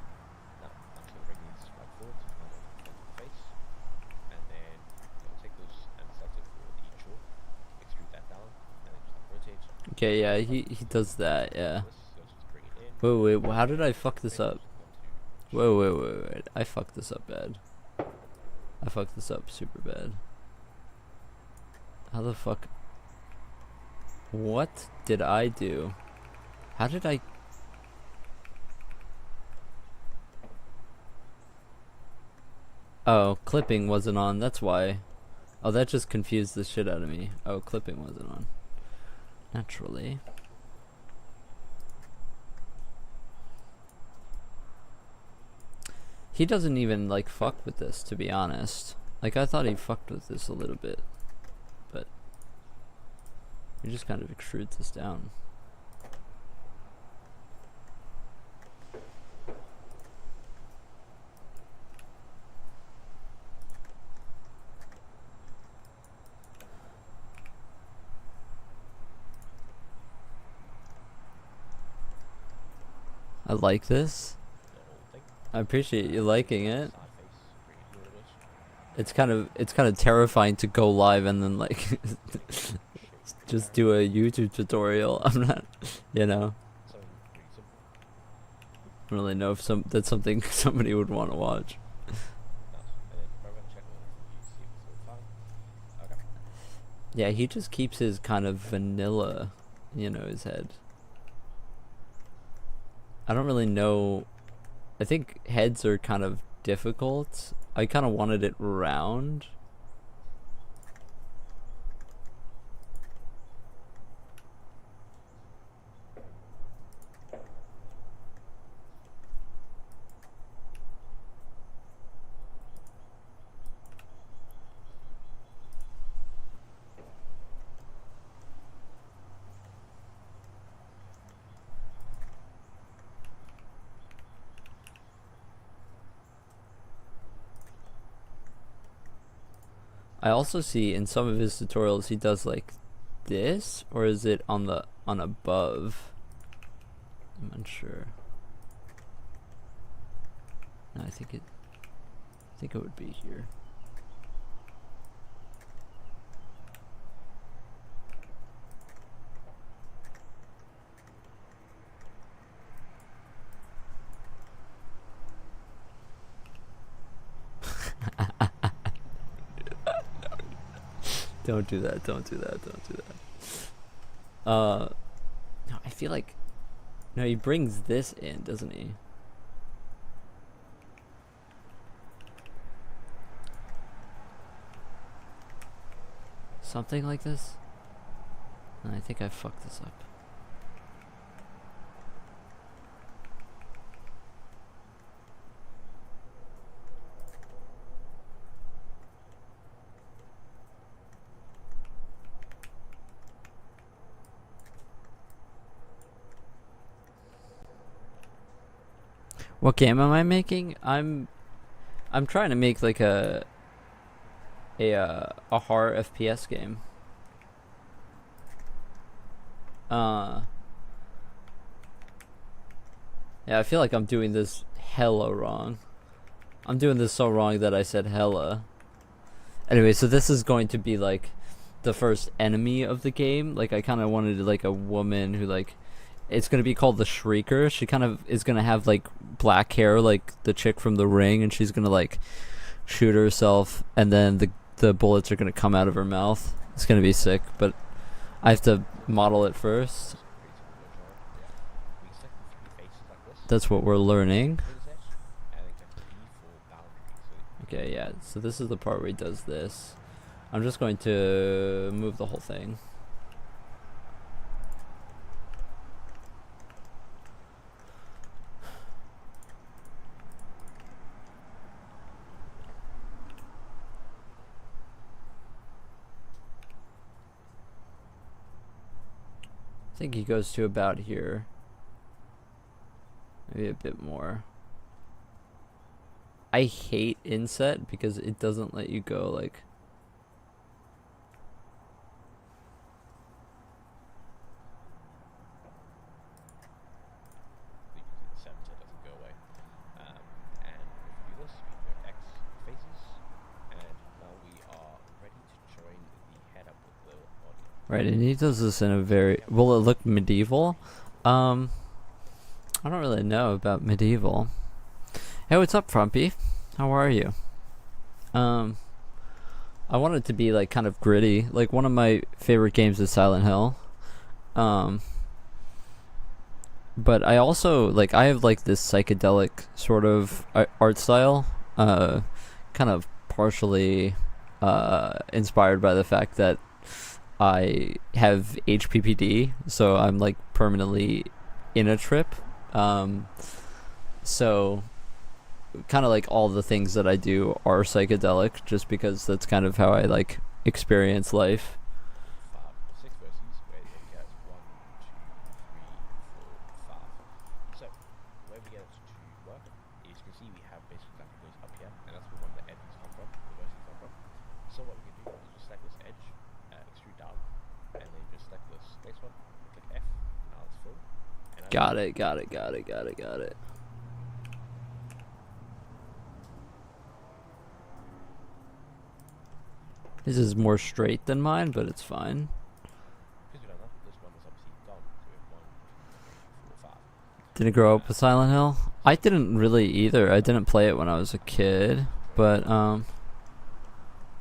Now I'm just gonna bring these right forward to kind of onto the face, and then I'm gonna take this and select it for the jaw, extrude that down, and then just like rotate. Okay, yeah, he does that, yeah. This, so just bring it in. Wait, how did I fuck this up? Wait. I fucked this up bad. I fucked this up super bad. How the fuck? What did I do? How did I... Oh, clipping wasn't on, that's why. Oh, that just confused the shit out of me. Oh, clipping wasn't on. Naturally. He doesn't even, like, fuck with this, to be honest. Like, I thought he fucked with this a little bit. But... We just kind of extrude this down. I like this. The whole thing. I appreciate you liking it. Side face, really good at it. It's kind of terrifying to go live and then like just do a YouTube tutorial. I'm not, you know, Something pretty simple. I don't really know if that's something somebody would want to watch. Nice. And then program check whether you see if it's all fine. Okay. Yeah, he just keeps his kind of vanilla, his head. I don't really know. I think heads are kind of difficult. I kind of wanted it round. I also see in some of his tutorials he does like this, or is it on above? I'm unsure. No, I think it would be here. Don't do that. No, I feel like no, he brings this in, doesn't he? Something like this? I think I fucked this up. What game am I making? I'm trying to make like a horror FPS game. Yeah, I feel like I'm doing this hella wrong. I'm doing this so wrong that I said hella. Anyway, so this is going to be like the first enemy of the game. Like I kind of wanted like a woman who like, it's going to be called the Shrieker. She kind of is going to have like black hair like the chick from The Ring, and she's going to like shoot herself, and then the bullets are going to come out of her mouth. It's going to be sick, but I have to model it first. That's what we're learning. Okay, yeah, so this is the part where he does this. I'm just going to move the whole thing. I think he goes to about here. Maybe a bit more. I hate inset because it doesn't let you go like... Right, and he does this in a very... Will it look medieval? I don't really know about medieval. Hey, what's up, Frumpy? How are you? I want it to be like kind of gritty. Like one of my favorite games is Silent Hill. But I also like, I have like this psychedelic sort of art style, kind of partially inspired by the fact that I have HPPD, so I'm like permanently in a trip. So kind of like all the things that I do are psychedelic, just because that's kind of how I like experience life. 6 verses where way we get it to work is you can see we have basically that goes up here, and that's the one the edges come from, the verses come from. So what we can do is just select this edge, extrude down, and then just select this next one, click F, now it's full. And Got it. This is more straight than mine, but it's fine. because we don't know, this one is obviously gone, so we have 1, 2, 3, 4, 5. Didn't grow up with Silent Hill. I didn't really either. I didn't play it when I was a kid, but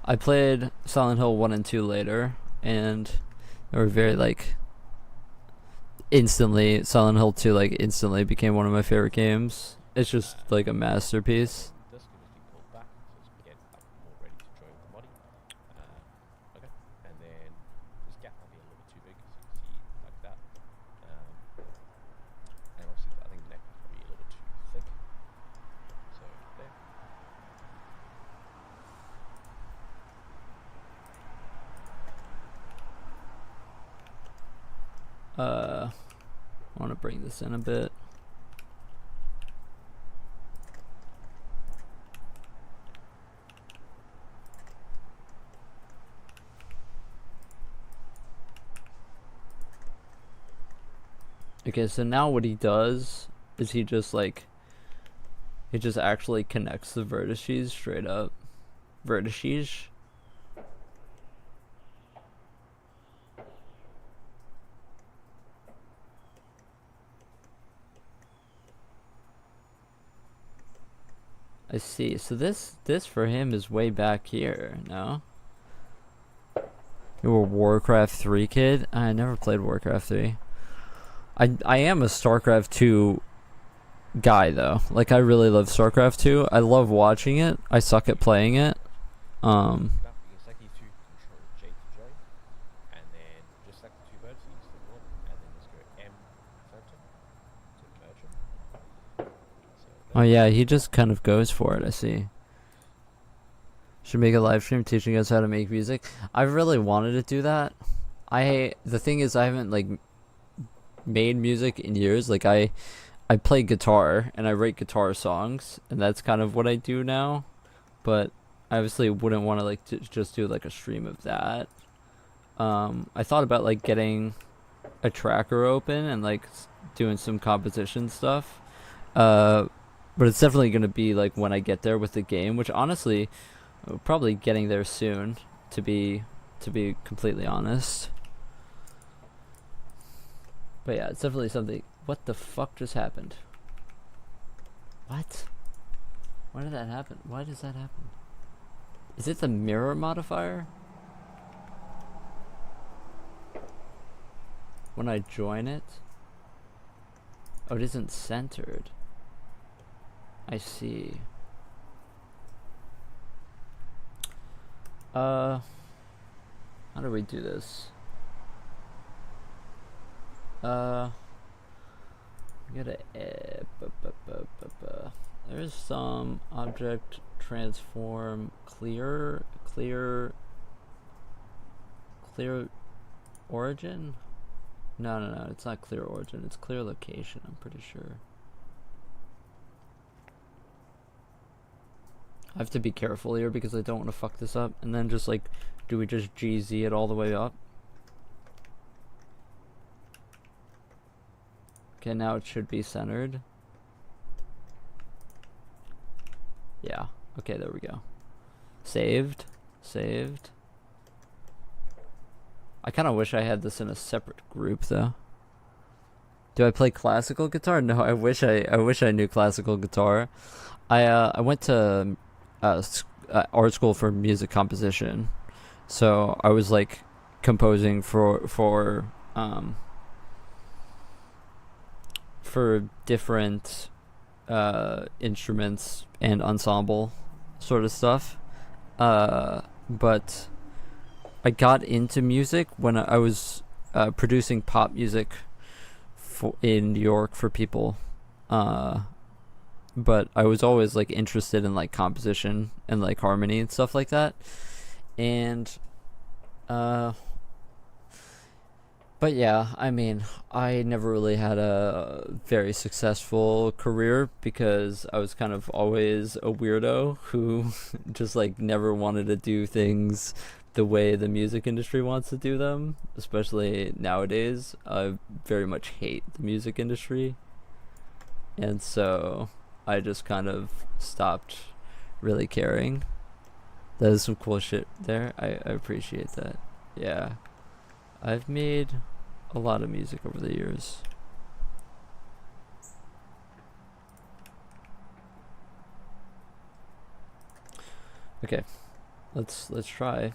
I played Silent Hill 1 and 2 later, and they were very like instantly Silent Hill 2 like instantly became one of my favorite games. It's just like a masterpiece. This can just be pulled back, so it's get like more ready to join the body. Okay, and then this gap might be a little bit too big, so you can see like that. And obviously, I think the neck is probably a little bit too thick. So there. I want to bring this in a bit. Okay, so now what he does is he just actually connects the vertices straight up. Vertices. I see. So this for him is way back here, no? You were a Warcraft 3 kid? I never played Warcraft 3. I am a StarCraft 2 guy though. Like I really love StarCraft 2. I love watching it. I suck at playing it. Now you can select these two, Control J to join, and then just select the two vertices, the one, and then just go M center to merge them. So Oh yeah, he just kind of goes for it, I see. Should make a live stream teaching us how to make music. I really wanted to do that. The thing is I haven't like made music in years. Like I play guitar and I write guitar songs, and that's kind of what I do now. But I obviously wouldn't want to like to just do like a stream of that. I thought about like getting a tracker open and like doing some composition stuff. But it's definitely gonna be like when I get there with the game, which honestly, probably getting there soon. To be completely honest. But yeah, it's definitely something. What the fuck just happened? What? Why did that happen? Why does that happen? Is it the mirror modifier? When I join it? Oh, it isn't centered. I see. How do we do this? We gotta there's some object transform clear origin. No, it's not clear origin, it's clear location, I'm pretty sure. I have to be careful here because I don't want to fuck this up. And then just like, do we just GZ it all the way up? Okay, now it should be centered. Yeah, okay, there we go. Saved. I kind of wish I had this in a separate group though. Do I play classical guitar? No, I wish I knew classical guitar. I went to art school for music composition, so I was like composing for different instruments and ensemble sort of stuff, but I got into music when I was producing pop music in New York for people, but I was always like interested in like composition and like harmony and stuff like that. And But yeah, I mean, I never really had a very successful career because I was kind of always a weirdo who just like never wanted to do things the way the music industry wants to do them, especially nowadays. I very much hate the music industry. And so I just kind of stopped really caring. That is some cool shit there. I appreciate that. Yeah. I've made a lot of music over the years. Okay, let's try.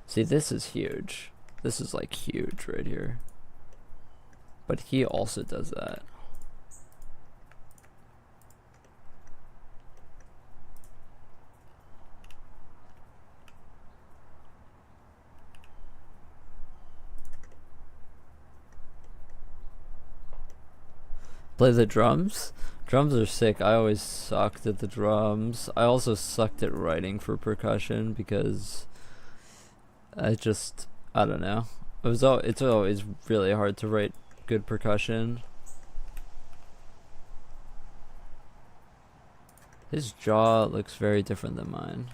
See, this is huge. This is like huge right here. But he also does that. Play the drums. Drums are sick. I always sucked at the drums. I also sucked at writing for percussion because I don't know. It's always really hard to write good percussion. His jaw looks very different than mine.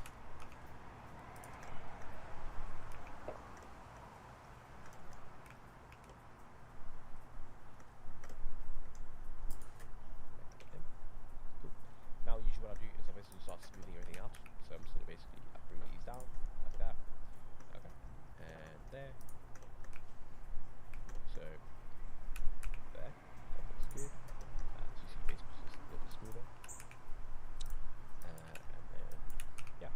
Now usually what I do is I basically start smoothing everything out. So I'm just gonna basically bring these down like that. Okay. And there. So there. That looks good. So you see basically just a little bit smoother. And then yeah.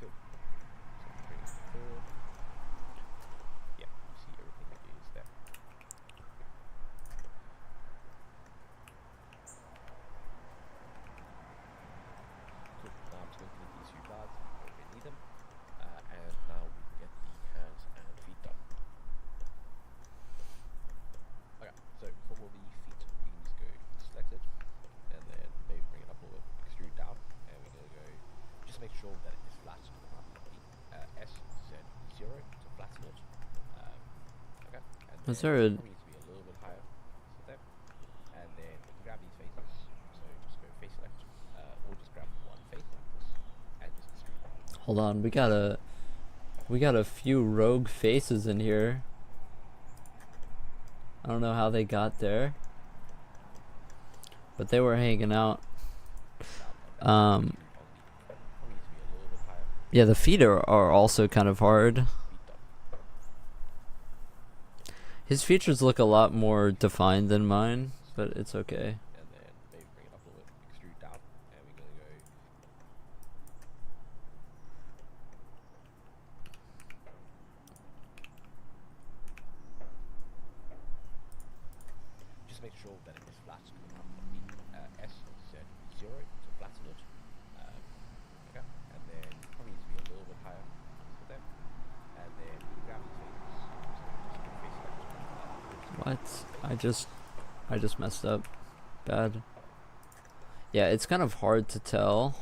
Cool. So bring it forward. Yeah, you see everything that is there. Cool. Now I'm just going to connect these few bars. I don't really need them. And now we can get the hands and feet done. Okay, so for all the feet, we can just go select it, and then maybe bring it up a little bit, extrude down, and we're going to go, just make sure that it is flat to the bottom of the S, Z, 0 to flatten it. Okay, and then Is there a probably needs to be a little bit higher, so there. And then we can grab these faces, so just go face select, or just grab one face like this, and just extrude. hold on, we got a few rogue faces in here. I don't know how they got there, but they were hanging out. Um, yeah, the feet are also kind of hard. His features look a lot more defined than mine, but it's okay. And then maybe bring it up a little bit, extrude down, and we're going to go. Just make sure that it is flat to the bottom of the S, Z, 0 to flatten it. Okay, and then probably needs to be a little bit higher, so there. And then we can grab these faces, so just go face select. What? I just messed up. Bad. Yeah, it's kind of hard to tell.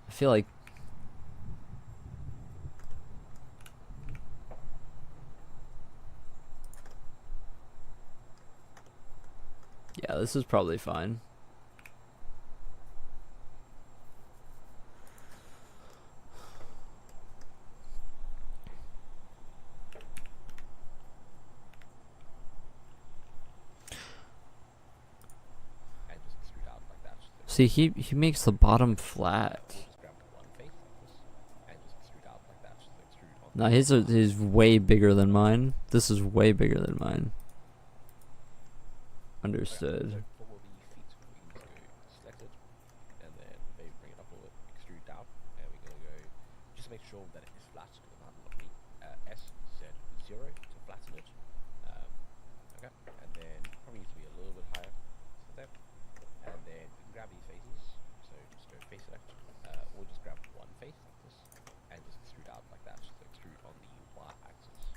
I feel like yeah, this is probably fine. And just extrude out like that. See, he makes the bottom flat. Just grab one face like this, and just extrude out like that. Just extrude on. Now his way bigger than mine. This is way bigger than mine. Understood. So for the feet, we can just go select it, and then maybe bring it up a little bit, extrude down, and we're going to go, just make sure that it is flat to the bottom of the S, Z, 0 to flatten it. Okay, and then probably needs to be a little bit higher, so there. And then we can grab these faces, so just go face select, or just grab one face like this, and just extrude out like that, so extrude on the Y axis.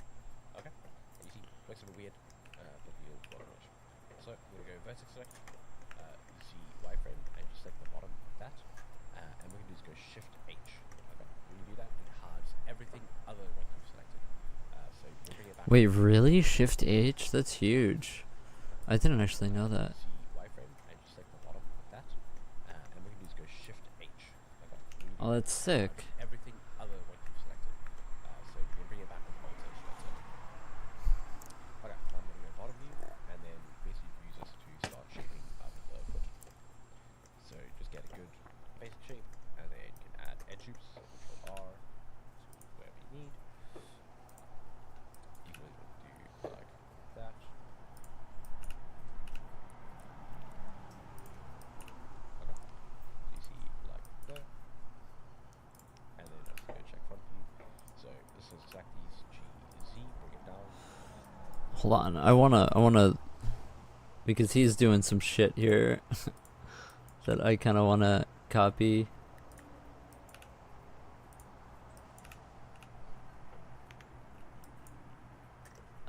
Okay, and you see, looks a bit weird, but you'll follow it. So we're going to go vertex select, wireframe and just select the bottom like that. And what we can do is go Shift H. Okay, when you do that, it hides everything other than what you've selected. So you can bring it back. Wait, really? Shift H? That's huge. I didn't actually know that. See wireframe and just select the bottom like that. And what we can do is go Shift H. Okay, when you do Oh, that's that, sick. everything other than what you've selected. So you can bring it back with Alt H. That's it. Okay, now I'm going to go bottom view and then basically use this to start shaping up the foot. So just get a good basic shape and then you can add edge loops, so Control R to wherever you need. You can even do like that. Okay, so you see like there. And then let's go check front view. So this is exactly GZ, bring it down. Hold on. I wanna, because he's doing some shit here that I kind of wanna copy.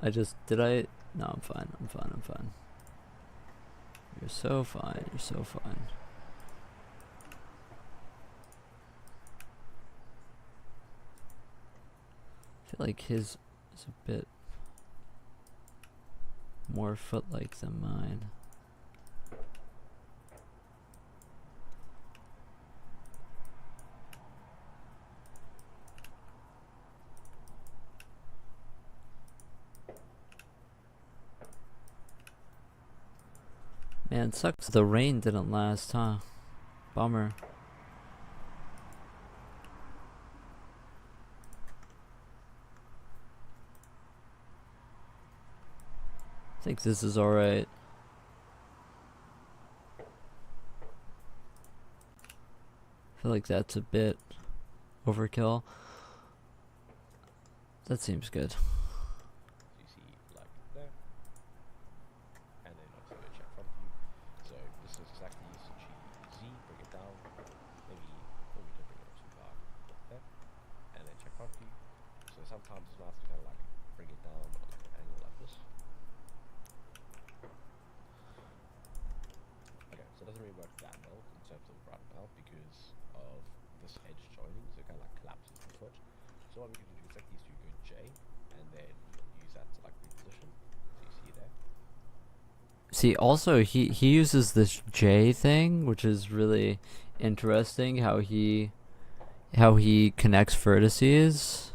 No, I'm fine. I'm fine. You're so fine. You're so fine. I feel like his is a bit more foot-like than mine. Man, it sucks the rain didn't last, huh? Bummer. I think this is alright. I feel like that's a bit overkill. That seems good. So you see like there. And then let's go check front view. So this is exactly GZ, bring it down. Maybe don't bring it too far. There. And then check front view. So sometimes it's nice to kind of like bring it down on like an angle like this. Okay, so it doesn't really work that well in terms of right now because of this edge joining, so it kind of like collapses the foot. So what we can do is select these two, go J, and then use that to like reposition. So you see there. See, also he uses this J thing, which is really interesting. How he connects vertices.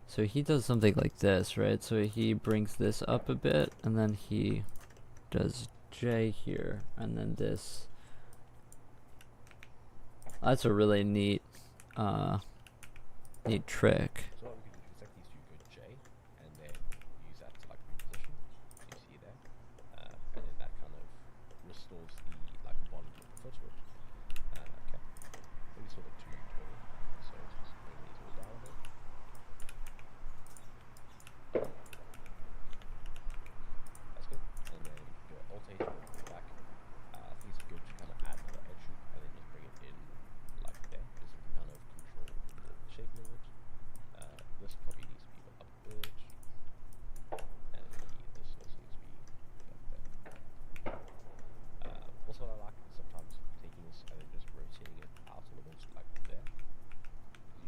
So he does something like this, right? So he brings this up a bit, and then he does J here, and then this. That's a really neat trick. So what we can do is select these two, go J, and then use that to like reposition. So you see there. And then that kind of restores the like bonding of the footwork. Okay. Maybe sort of too tall. So just bring these all down a bit. That's good. And then go Alt H back. I think it's good to kind of add the edge loop and then just bring it in like there, just so we can kind of control the shape a little bit. This probably needs to be up a bit, and maybe this also needs to be up there. Also, what I like is sometimes taking this and then just rotating it out a little bit, like there.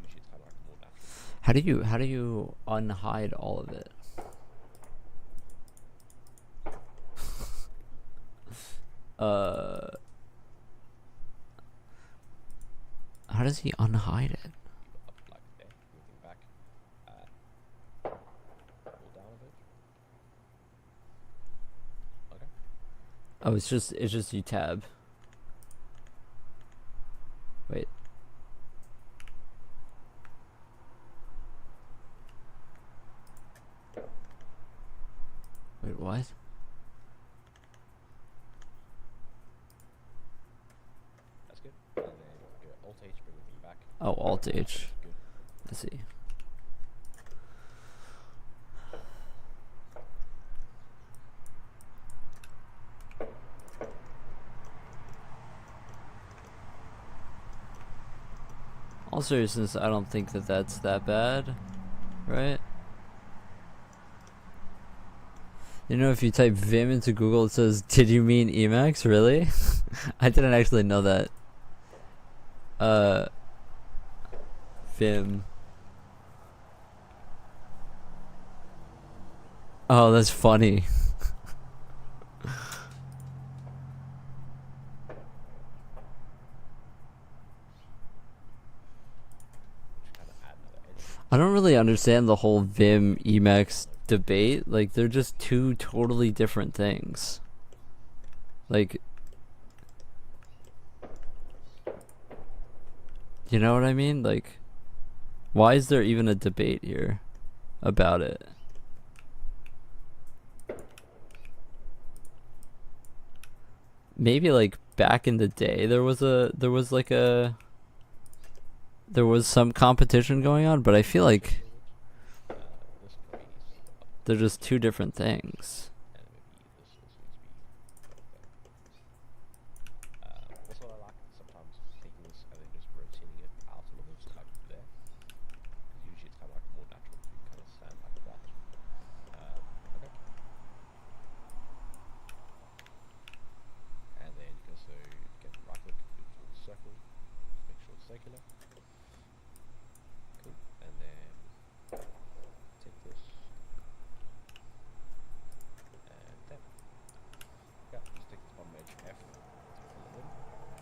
Usually, it's kind of like more natural. How do you unhide all of it? How does he unhide it? Up like there, moving back, pull down a bit. Okay. Oh, it's just you tab. Wait. Wait, what? That's good. And then go Alt H, bring everything back. Oh, Alt H. Good. I see. All seriousness, I don't think that that's that bad, right? You know, if you type Vim into Google, it says, "Did you mean Emacs? Really?" I didn't actually know that. Uh, Vim. Oh, that's funny. which kind of add another edge to it. I don't really understand the whole Vim Emacs debate. Like, they're just two totally different things. Like, you know what I mean? Like, why is there even a debate here about it? Maybe like back in the day there was some competition going on, but I feel Just a like little bit. This probably needs to go up, they're just two different things. and maybe this also needs to be like that. Also, I like sometimes taking this and then just rotating it out a little bit, so like there, because usually it's kind of like more natural to kind of stand like that. Okay, and then you can also get right click, do it towards the circle, just make sure it's circular. Cool, and then take this and tap. Yeah, just take this bottom edge F to fill it in.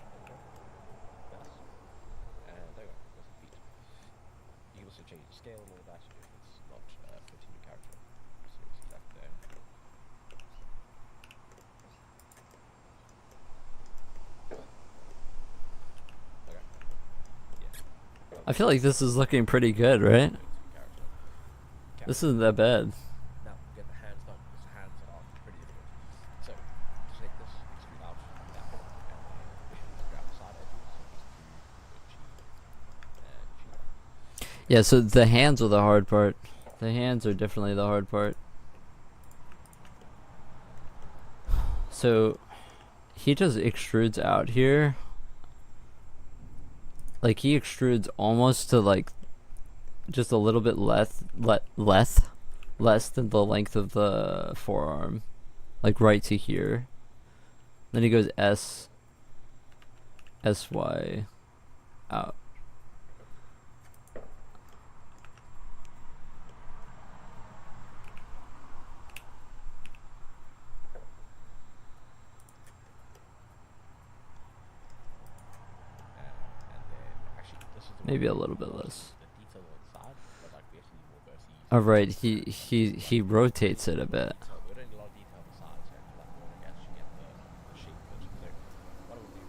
There we go. Nice. And there we go. There's the feet. You can also change the scale and all of that if it's not fitting your character. So you see that there. Okay. Yeah. Now I this feel like is this is looking pretty good, right? fitting to your character. Okay. This isn't that bad. Now get the hands done because the hands are pretty difficult. So just take this, extrude out like that, and then just grab the side edges. So these two, the G and G. Yeah, so the hands are the hard part. The hands are definitely the hard part. So he just extrudes out here. Like he extrudes almost to like just a little bit less than the length of the forearm, like right to here. Then he goes SY out. And then actually this is the one Maybe a where little we bit lost less. the detail on the side, but like we actually need more vertices. Oh right, he rotates it a bit. Detail. We don't need a lot of detail on the sides, so for that we don't actually get the shape of it. So what I will do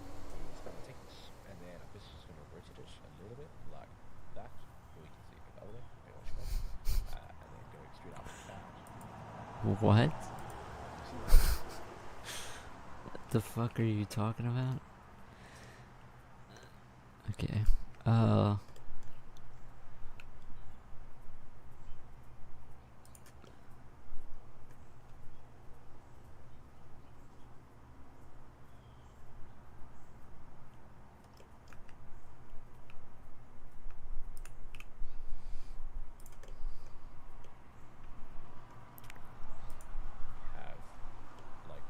is I'm gonna take this and then I'm just gonna rotate it a little bit like that, or you can see it the other way, maybe watch that. And then go extrude out like that. What You see that? the fuck are you talking about? Okay. Have like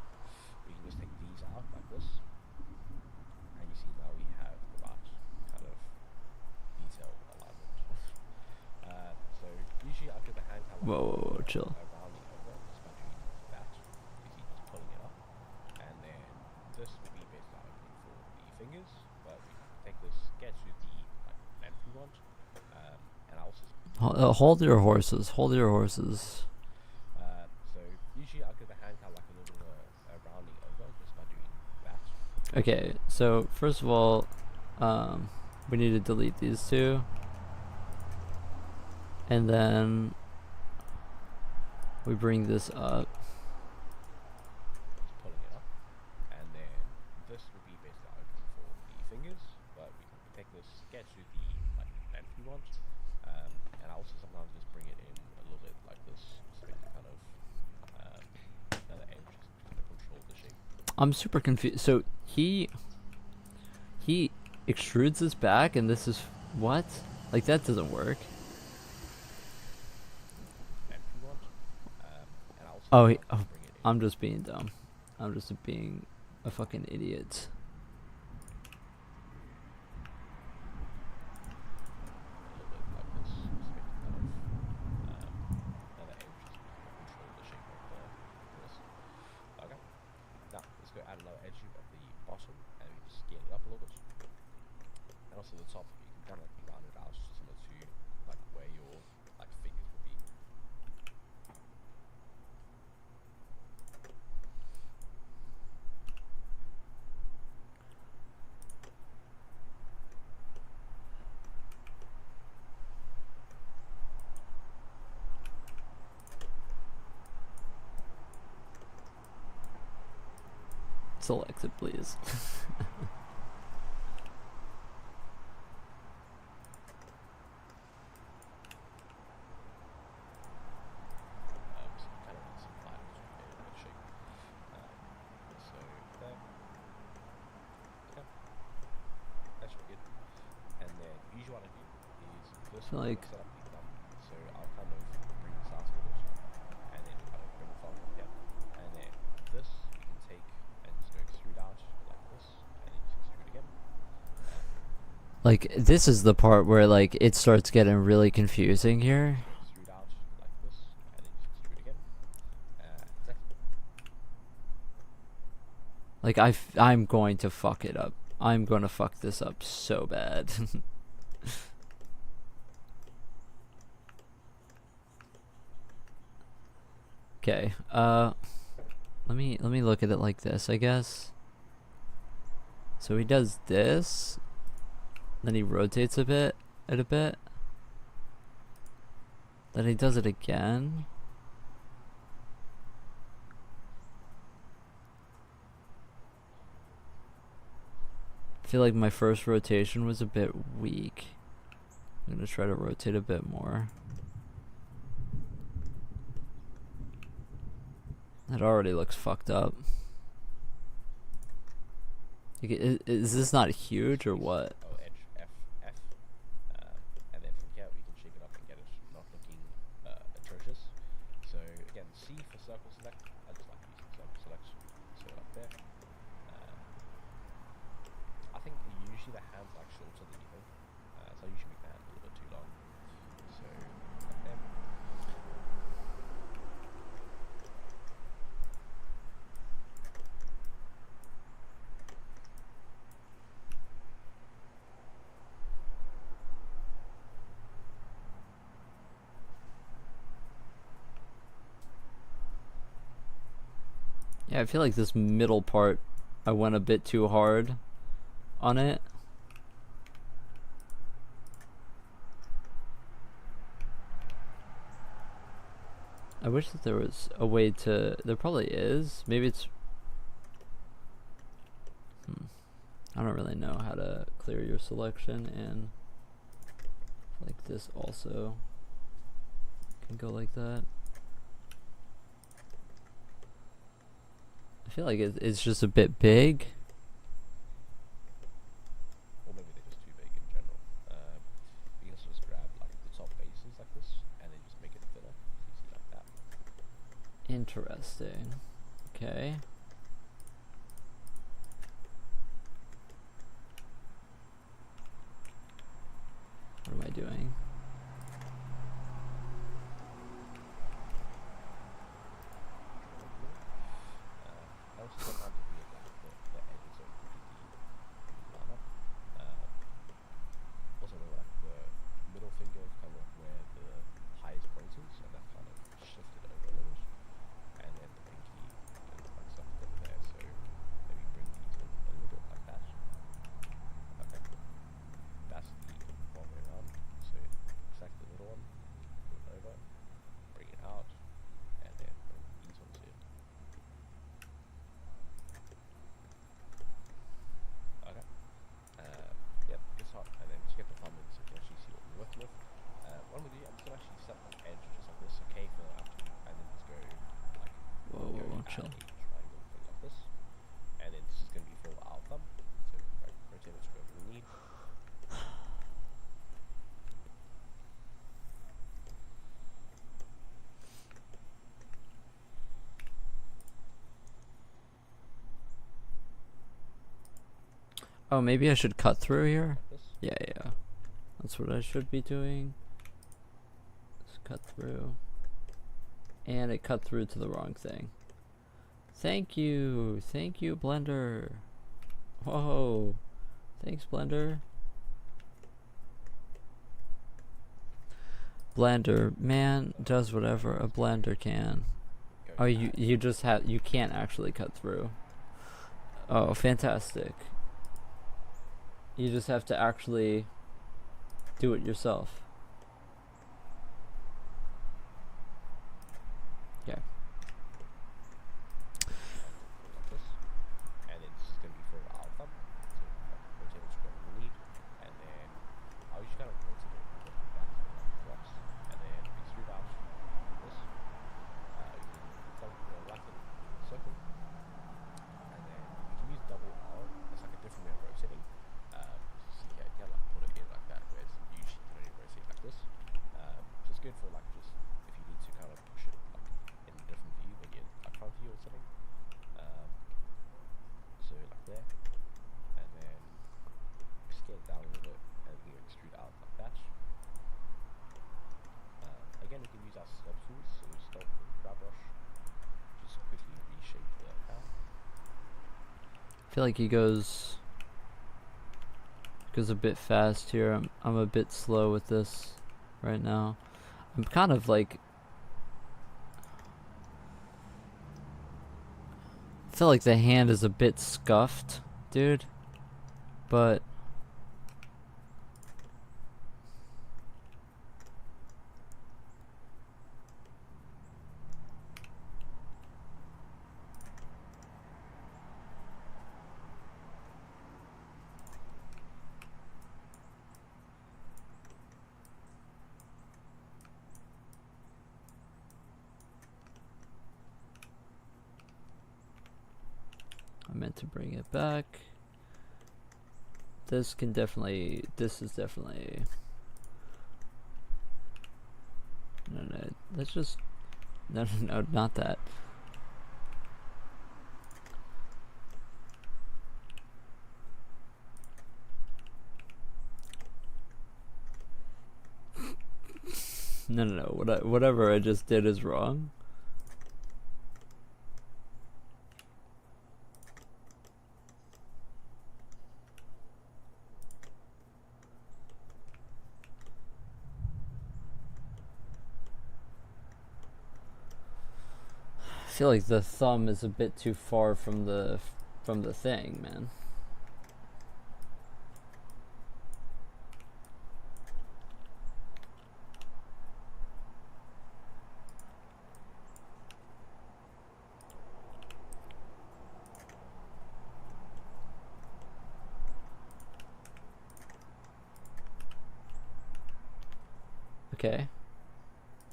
we can just take these out like this, and you see now we have the right kind of detail alignment. So usually I give the hand kind of Whoa, like whoa, whoa, chill. a rounding over just by doing that. You see just pulling it up, and then this will be basically our opening for the fingers, but we can take this, get to the like length we want, and I also Hold your horses. Hold your horses. so usually I'll give the hand kind of like a little bit of a rounding over just by doing that. Okay, so first of all, we need to delete these two, and then we bring this up. Just pulling it up, and then this would be basically our opening for the fingers, but we can take this, get to the like length we want, and I also sometimes just bring it in a little bit like this, just make it kind of another edge just to kind of control the shape. I'm super confused. So he extrudes this back, and this is what? Like that doesn't work. Length we want, and I also Oh, sometimes just bring it in. I'm just being dumb. I'm just being a fucking idiot. top, you can kind of like round it out similar to like where your like fingers would be. Select it, please. So kind of some files in a shape. So there. Yeah, that should be good. And then usually what I do is first feel I want like to set up the thumb. So I'll kind of bring this out a little bit, and then kind of bring the thumb up here. And then this you can take and just go extrude out like this, and then just extrude again. like this is the part where like it starts getting really confusing here. Extrude out like this, and then just extrude again. Exactly. Like I'm going to fuck it up. I'm gonna fuck this up so bad. Okay, let me look at it like this, I guess. So he does this, then he rotates a bit, then he does it again. I feel like my first rotation was a bit weak. I'm gonna try to rotate a bit more. That already looks fucked up. Is this not huge or what? Oh, edge F F, and then from here we can shake it up and get it not looking atrocious. So again, C for circle select. I just like using circle select. So up there. I think usually the hand's like shorter than you think, so I usually make the hand a little bit too long. So up there. Yeah, I feel like this middle part, I went a bit too hard on it. I wish that there was a way to, there probably is, maybe it's, I don't really know how to clear your selection, and like this also can go like that. I feel like it's just a bit big. Or maybe they're just too big in general. You can also just grab like the top bases like this, and then just make it thinner, easy like that. Interesting. Okay. What am I doing? Also sometimes it can get like the edges are completely line up. Also like the middle finger is kind of where the highest point is, and that kind of shifted over a little. And then the pinky can like stuff over there, so maybe bring these in a little bit like that. Okay. That's the wrong way around. So select the little one, move it over, bring it out, and then bring these ones in. Okay. Yep, it's hot. And then just get the thumb in so you can actually see what we're working with. What I'm gonna do, I'm just gonna actually set up an edge just like this, okay, for that, and then just go like Whoa, chill. a triangle thing like this. And then this is gonna be for our thumb. So right, rotate it to wherever we need. Oh, maybe I should cut through here? Like this. Yeah. That's what I should be doing. Just cut through. And it cut through to the wrong thing. Thank you, Blender. Whoa. Thanks, Blender. Blender, man, does whatever a blender can. Go Oh, mad. you just have, you can't actually cut through. Oh, fantastic. You just have to actually do it yourself. Okay. Like this, and then this is going to be for our thumb, so like rotate it to whatever we need, and then I'll just kind of rotate it a bit like that, flux, and then extrude out like this, using thumb, Latin circle, and then you can use double R as like a different way of rotating. You see here, you can like put it in like that, whereas usually you can only rotate like this. So it's good for like just if you need to kind of push it like in a different view, maybe in like front view or something. So like there, and then scale it down a little bit, and we extrude out like that. Again, we can use our sculpt tools, so sculpt with grab brush, just quickly reshape the pan. I feel like he goes a bit fast here. I'm a bit slow with this right now. I'm kind of like, I feel like the hand is a bit scuffed, dude. But I meant to bring it back. This is definitely, no, let's just, no, not that. No, whatever I just did is wrong. I feel like the thumb is a bit too far from the thing, man. Okay.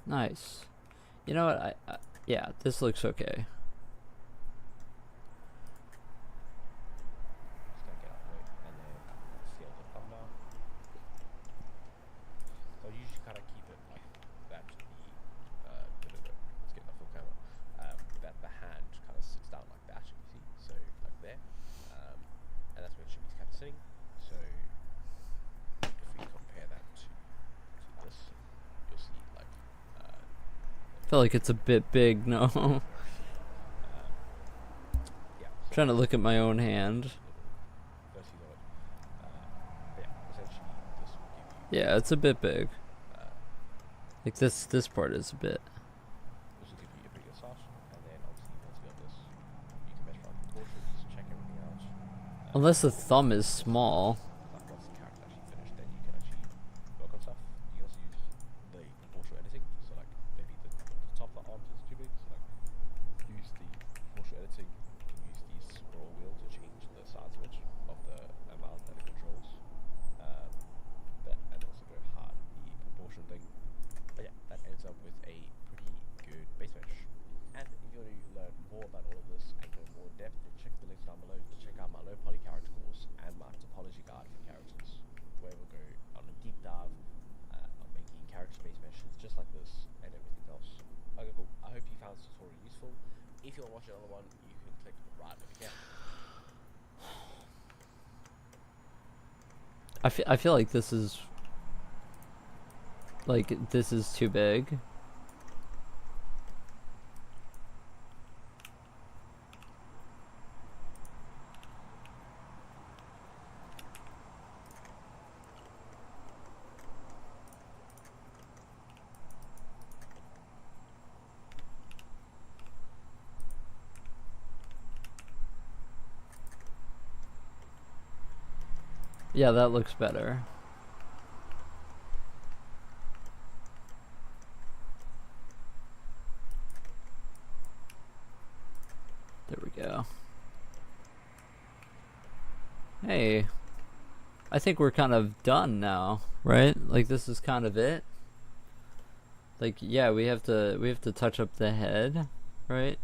Nice. You know what? Yeah, this looks okay. Just gonna get out of the way, and then scale the thumb down. So I usually kind of keep it like that. Let's get the full camera. That the hand kind of sits down like that. You see, so like there, and that's where it should be kind of sitting. So if we compare that to this, you'll see like. I feel like it's a bit big, no. Yeah. So Trying to look at my own hand. versus on it. Yeah, essentially this will give you. Yeah, it's a bit big. Uh, Like this part is a bit. This will give you a bigger sauce, and then obviously once you got this, you can measure out proportions, check everything out. Unless the thumb is small. Like once the character's actually finished, then you can actually work on stuff. You can also use the proportional editing, so like maybe the top of the arms is too big, so like use the proportional editing. You can use the scroll wheel to change the size of it, of the amount that it controls. And also go hard the proportion thing. But yeah, that ends up with a pretty good base mesh. And if you want to learn more about all of this and go more in depth, then check the links down below to check out my low poly character course and my topology guide for characters, where we'll go on a deep dive on making character base meshes just like this and everything else. Okay, cool. I hope you found this tutorial useful. If you want to watch another one, you can click right over here. I feel like this is too big. Yeah, that looks better. There we go. Hey, I think we're kind of done now, right? Like this is kind of it. Like yeah, we have to touch up the head, right?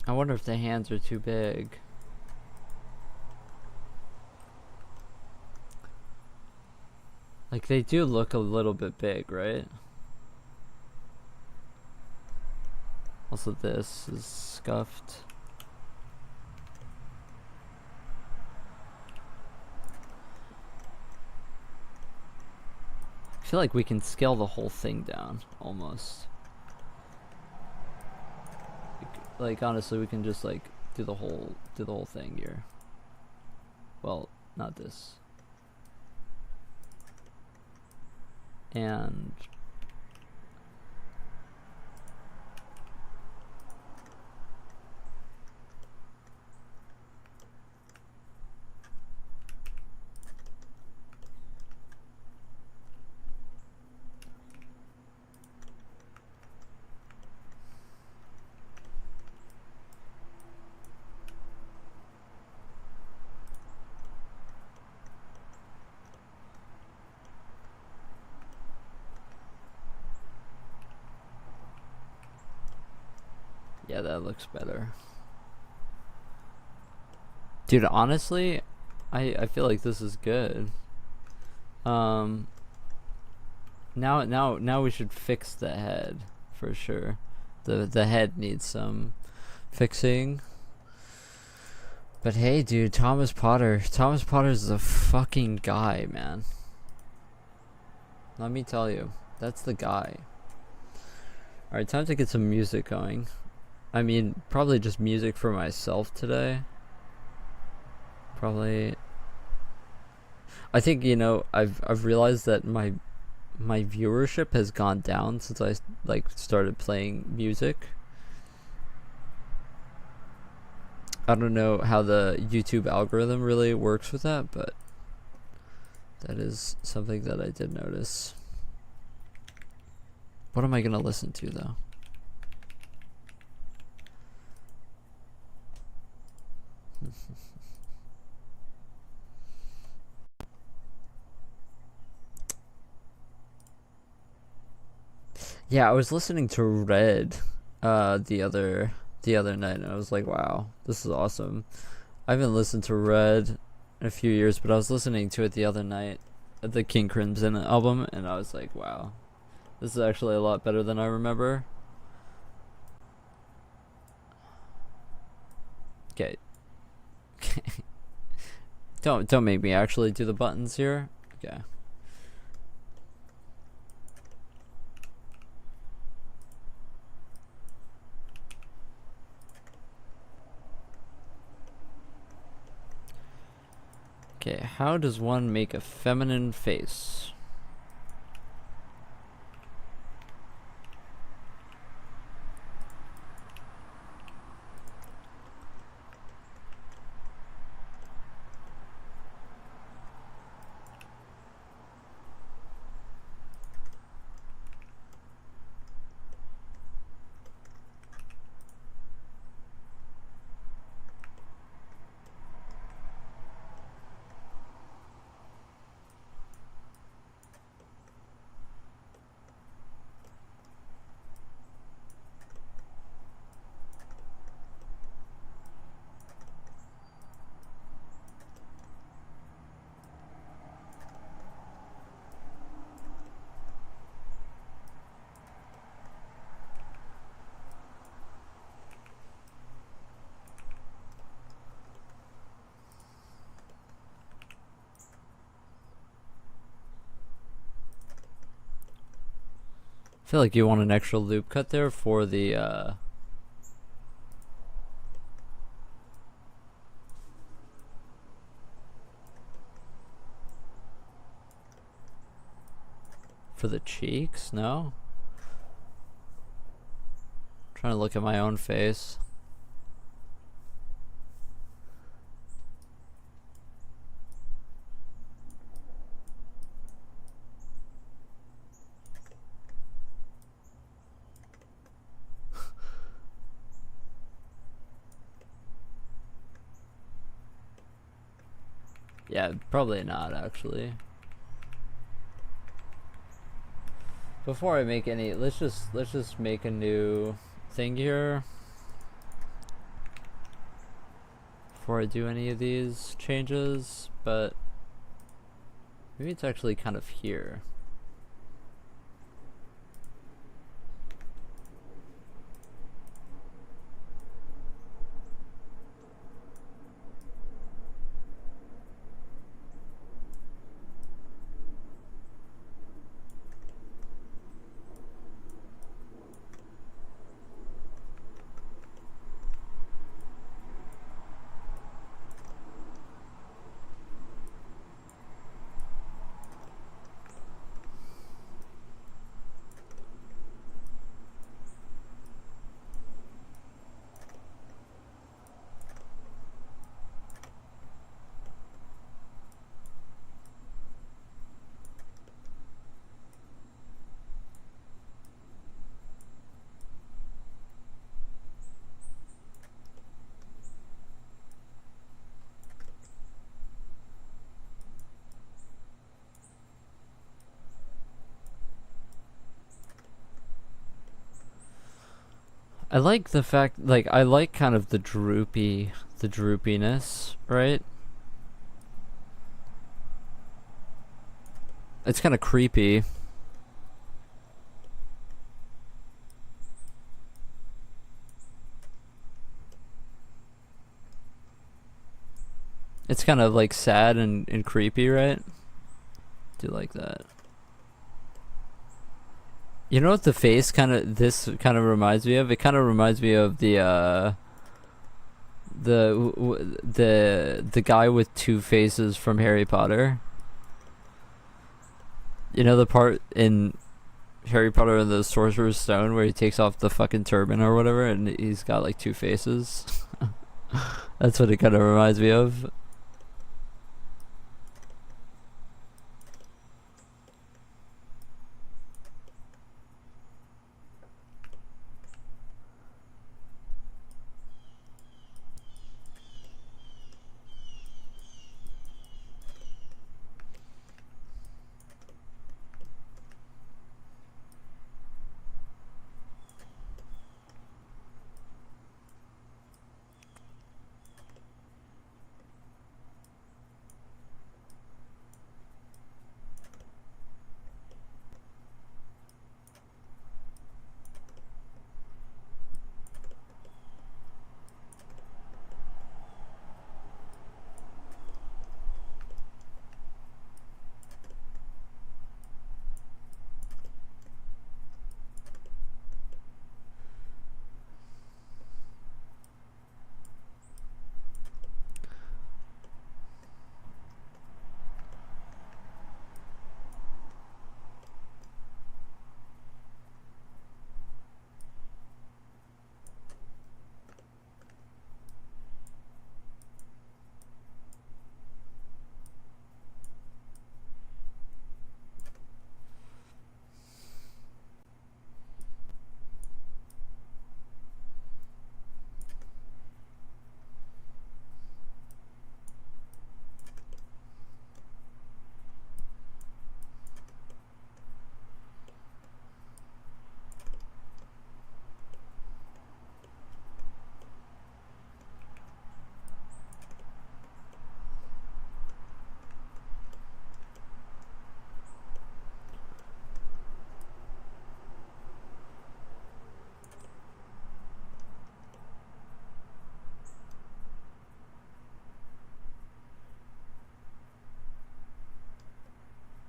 I wonder if the hands are too big. Like they do look a little bit big, right? Also this is scuffed. I feel like we can scale the whole thing down almost. Like honestly, we can just like do the whole thing here. Well, not this. And yeah, that looks better. Dude, honestly, I feel like this is good. Um now we should fix the head for sure. The head needs some fixing. But hey, dude, Thomas Potter's a fucking guy, man. Let me tell you, that's the guy. Alright, time to get some music going. I mean, probably just music for myself today. Probably. I think, you know, I've realized that my viewership has gone down since I like started playing music. I don't know how the YouTube algorithm really works with that, but that is something that I did notice. What am I gonna listen to though? Yeah, I was listening to Red the other night, and I was like, wow, this is awesome. I haven't listened to Red in a few years, but I was listening to it the other night, the King Crimson album, and I was like, wow, this is actually a lot better than I remember. Okay. Don't make me actually do the buttons here. Okay. Okay, how does one make a feminine face? I feel like you want an extra loop cut there for the For the cheeks? No? I'm trying to look at my own face. Yeah, probably not actually. Before I make any, let's just make a new thing here. Before I do any of these changes, but maybe it's actually kind of here. I like the fact, like, I like kind of the droopiness, right? It's kind of creepy. It's kind of like sad and creepy, right? Do like that. You know what the face this kind of reminds me of? It kind of reminds me of the guy with two faces from Harry Potter. You know the part in Harry Potter and the Sorcerer's Stone where he takes off the fucking turban or whatever and he's got like two faces? That's what it kind of reminds me of.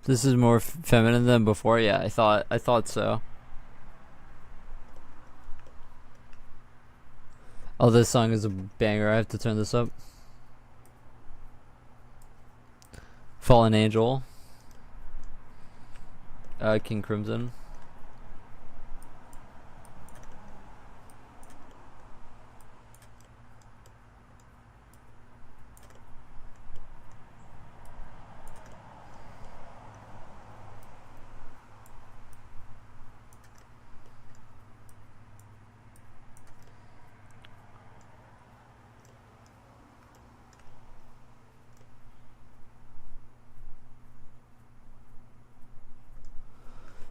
This is more feminine than before. Yeah, I thought so. Oh, this song is a banger. I have to turn this up. Fallen Angel. King Crimson.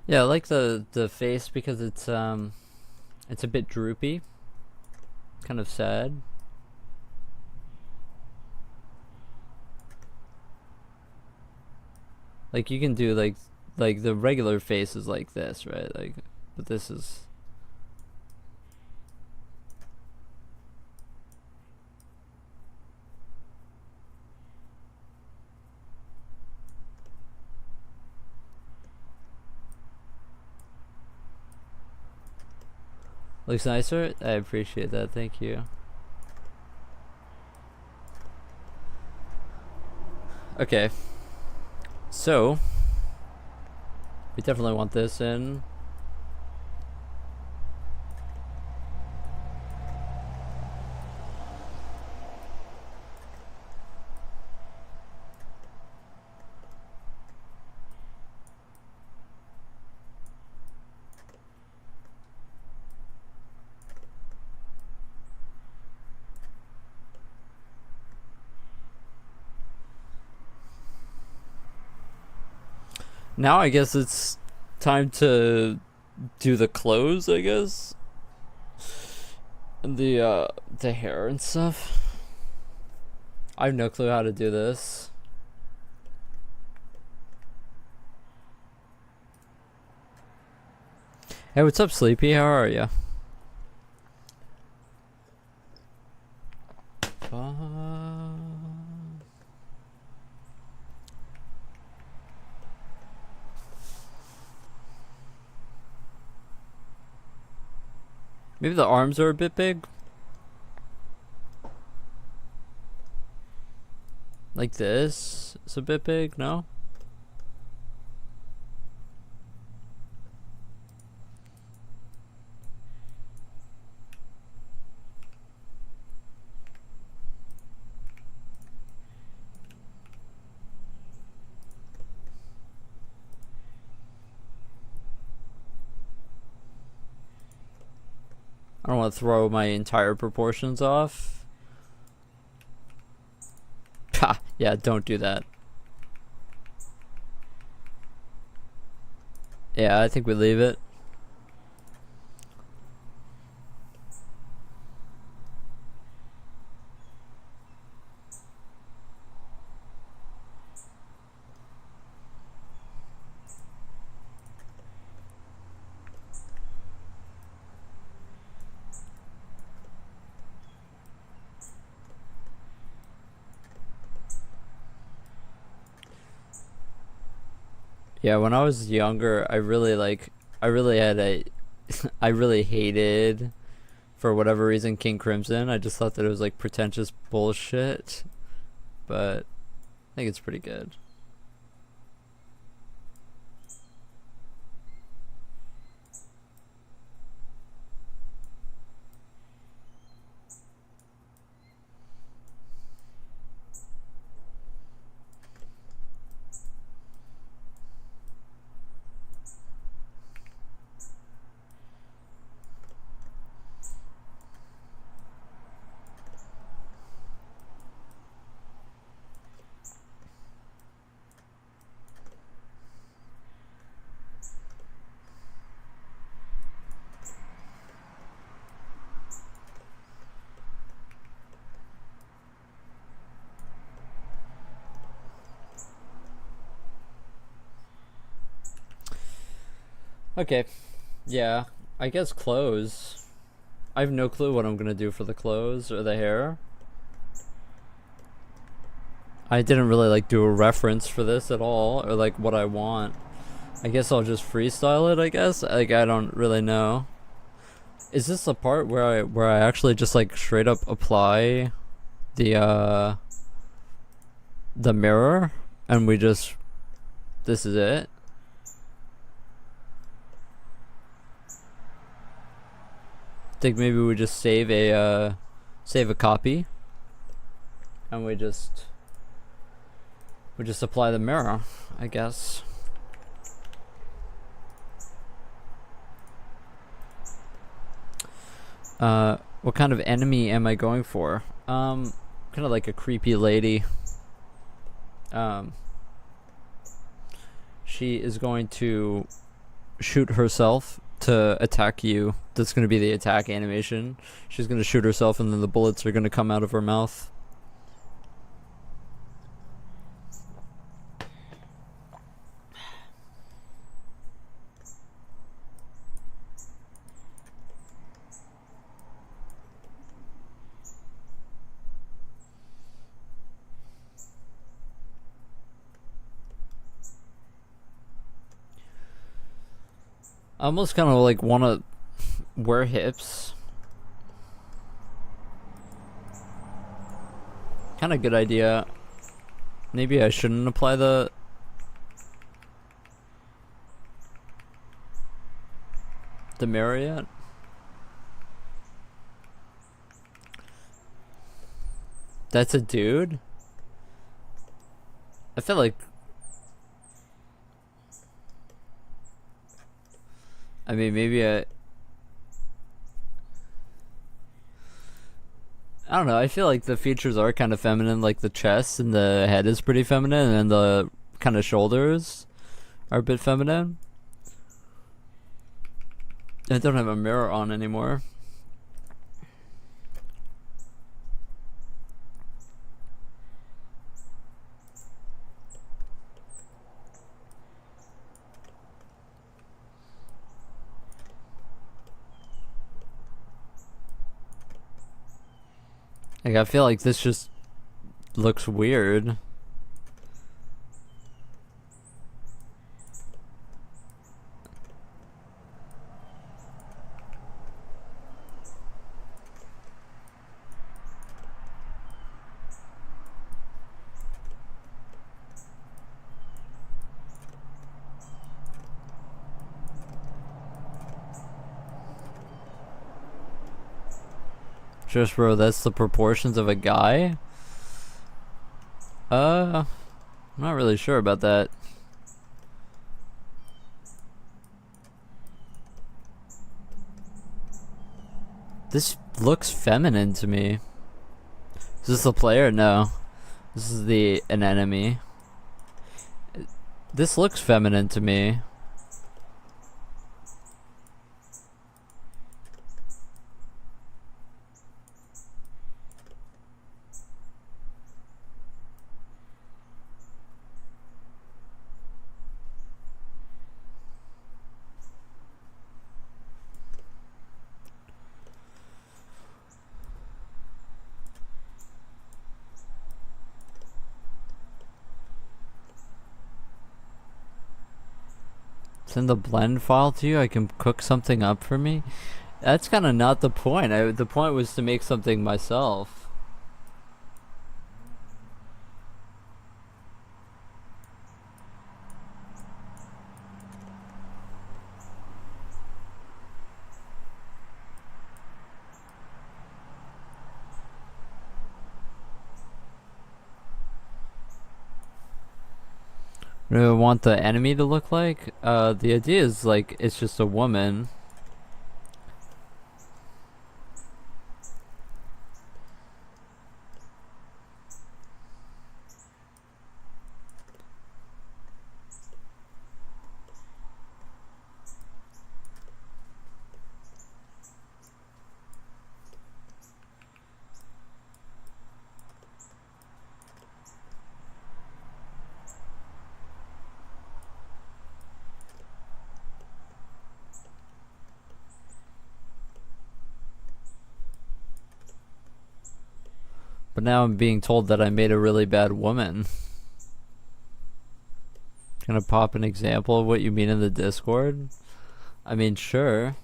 Yeah, I like the face because it's a bit droopy, kind of sad. Like you can do like the regular face is like this, right? Like, but this is. Looks nicer. I appreciate that. Thank you. Okay. So we definitely want this in. Now I guess it's time to do the clothes, I guess. And the hair and stuff. I have no clue how to do this. Hey, what's up, Sleepy? How are you? Maybe the arms are a bit big. Like this. It's a bit big, no? I don't want to throw my entire proportions off. Ha! Yeah, don't do that. Yeah, I think we leave it. Yeah, when I was younger, I really had a, I really hated, for whatever reason, King Crimson. I just thought that it was like pretentious bullshit, but I think it's pretty good. Okay, yeah, I guess clothes. I have no clue what I'm gonna do for the clothes or the hair. I didn't really like do a reference for this at all, or like what I want. I guess I'll just freestyle it, I guess. Like, I don't really know. Is this the part where I actually just like straight up apply the the mirror and we just, this is it? think maybe we just save a copy, and we just apply the mirror, I guess. What kind of enemy am I going for? Kind of like a creepy lady. She is going to shoot herself to attack you. That's going to be the attack animation. She's going to shoot herself, and then the bullets are going to come out of her mouth. I almost kind of like want to wear hips. Kind of good idea. Maybe I shouldn't apply the mirror yet. That's a dude? I feel like... I mean, maybe I don't know, I feel like the features are kind of feminine, like the chest and the head is pretty feminine, and the kind of shoulders are a bit feminine. I don't have a mirror on anymore. Like, I feel like this just looks weird. Just bro, that's the proportions of a guy? I'm not really sure about that. This looks feminine to me. Is this the player? No. This is an enemy. This looks feminine to me. Send the blend file to you. I can cook something up for me. That's kind of not the point. The point was to make something myself. What do I want the enemy to look like? The idea is like it's just a woman. But now I'm being told that I made a really bad woman. Gonna pop an example of what you mean in the Discord? I mean, sure.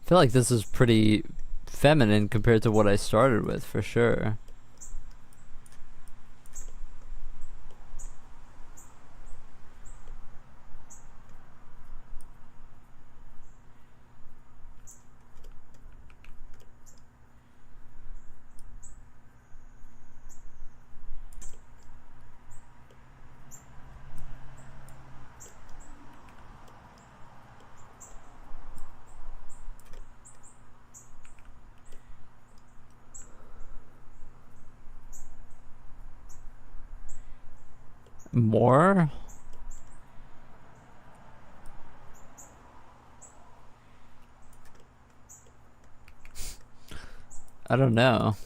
I feel like this is pretty feminine compared to what I started with, for sure. More? I don't know.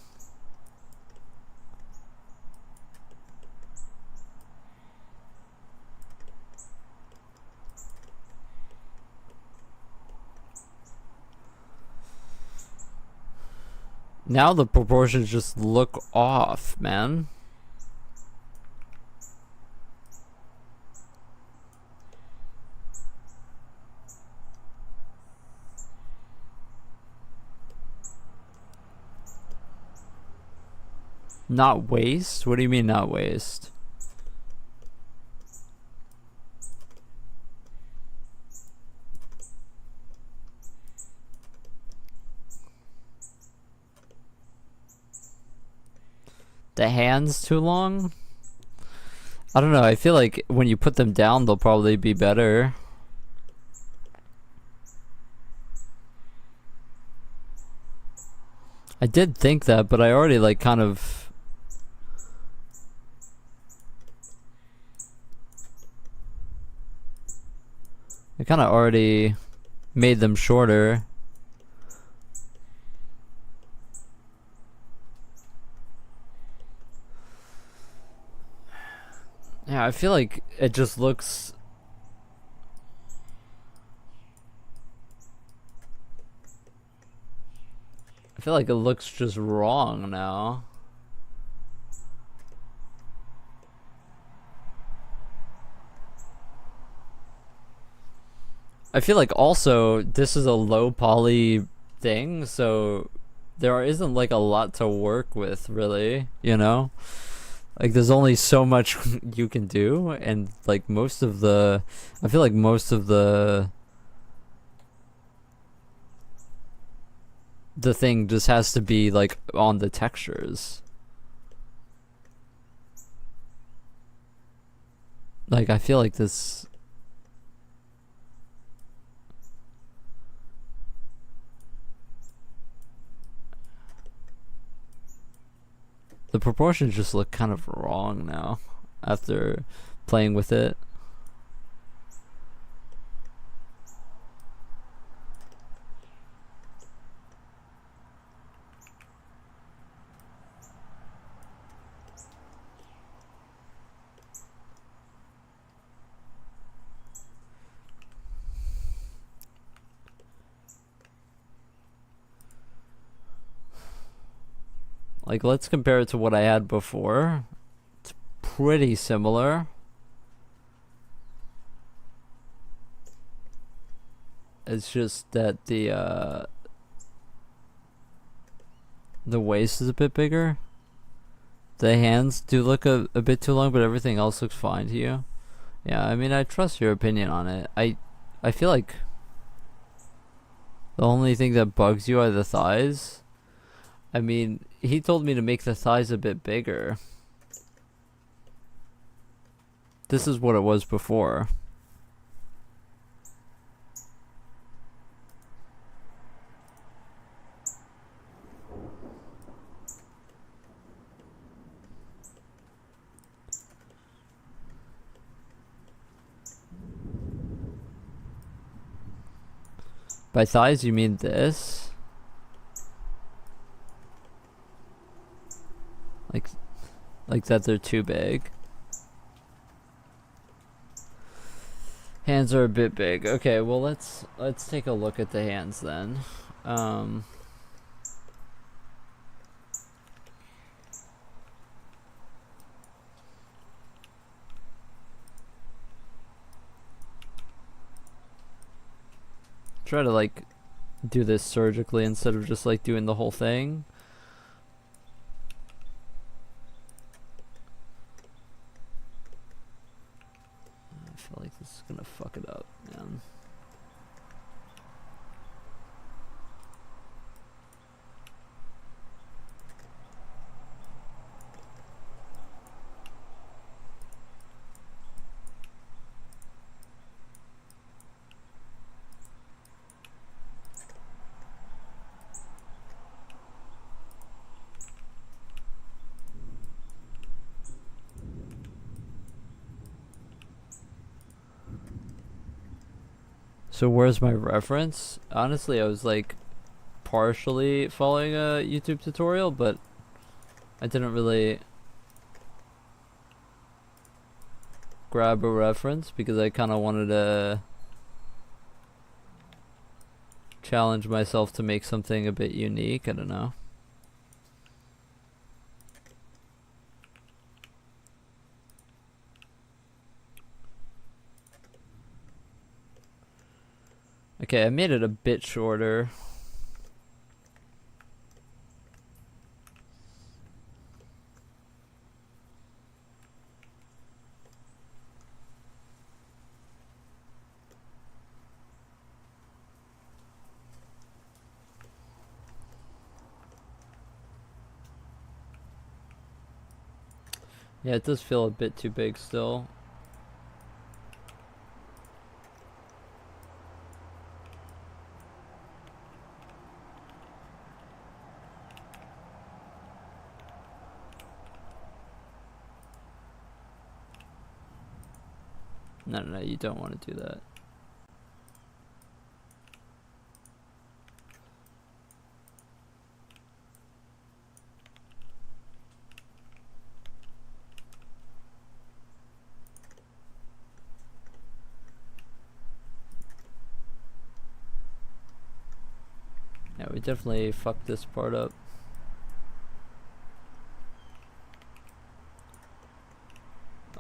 Now the proportions just look off, man. Not waste? What do you mean not waste? The hands too long? I don't know, I feel like when you put them down they'll probably be better. I did think that, but I already like kind of... I kind of already made them shorter. Yeah, I feel like it just looks... I feel like it looks just wrong now. I feel like also this is a low poly thing, so there isn't like a lot to work with really, you know? Like there's only so much you can do, and like most of the... I feel like most of the thing just has to be like on the textures. Like I feel like this... The proportions just look kind of wrong now after playing with it. Like, let's compare it to what I had before. It's pretty similar. It's just that the waist is a bit bigger. The hands do look a bit too long, but everything else looks fine to you. Yeah, I mean, I trust your opinion on it. I feel like the only thing that bugs you are the thighs. I mean, he told me to make the thighs a bit bigger. This is what it was before. By thighs, you mean this? Like that they're too big. Hands are a bit big. Okay, well let's take a look at the hands then. Try to like do this surgically instead of just like doing the whole thing. I feel like this is gonna fuck it up, man. So where's my reference? Honestly, I was like partially following a YouTube tutorial, but I didn't really grab a reference because I kind of wanted to challenge myself to make something a bit unique. I don't know. Okay, I made it a bit shorter. Yeah, it does feel a bit too big still. No, you don't want to do that. Yeah, we definitely fucked this part up.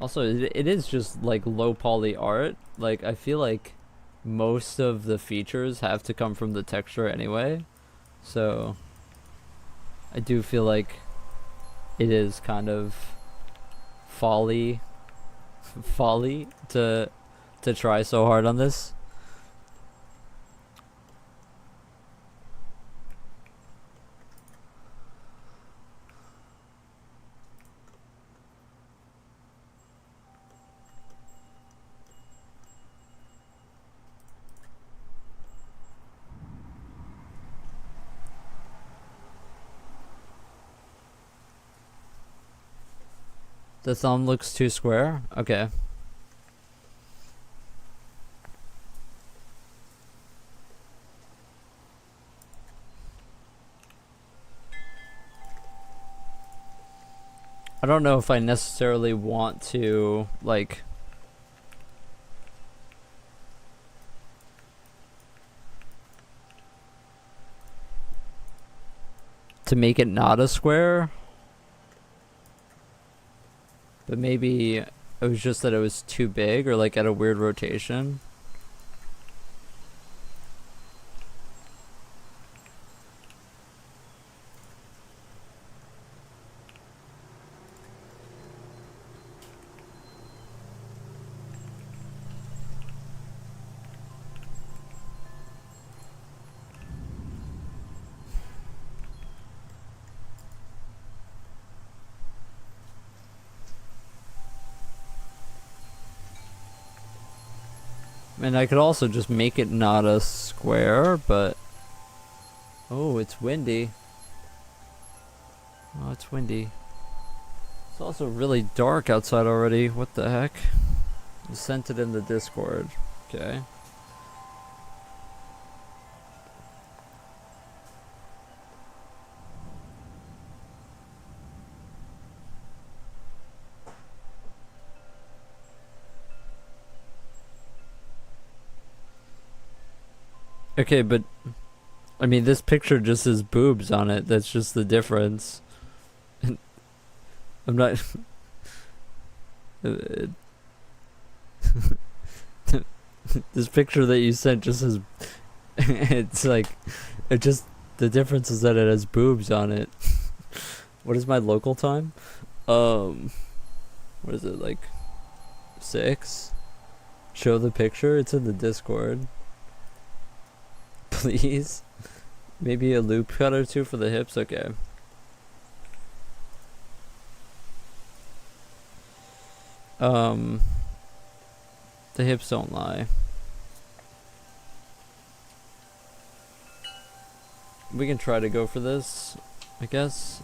Also, it is just like low poly art. Like, I feel like most of the features have to come from the texture anyway. So, I do feel like it is kind of folly to try so hard on this. The thumb looks too square. Okay. I don't know if I necessarily want to like to make it not a square, but maybe it was just that it was too big or like at a weird rotation. And I could also just make it not a square, but oh, it's windy. Oh, it's windy. It's also really dark outside already. What the heck? You sent it in the Discord. Okay. Okay, but I mean, this picture just has boobs on it. That's just the difference. I'm not. This picture that you sent just has. It's like, it just, the difference is that it has boobs on it. What is my local time? What is it, like 6? Show the picture. It's in the Discord. Please. Maybe a loop cut or two for the hips. Okay. The hips don't lie. We can try to go for this, I guess.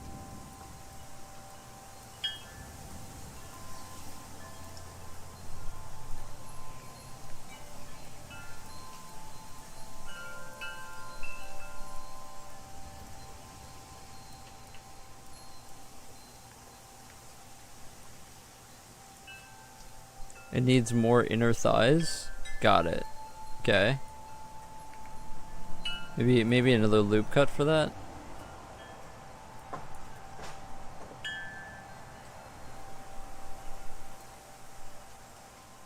It needs more inner thighs. Got it. Okay. Maybe another loop cut for that.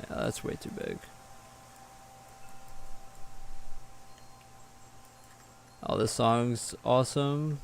Yeah, that's way too big. Oh, this song's awesome.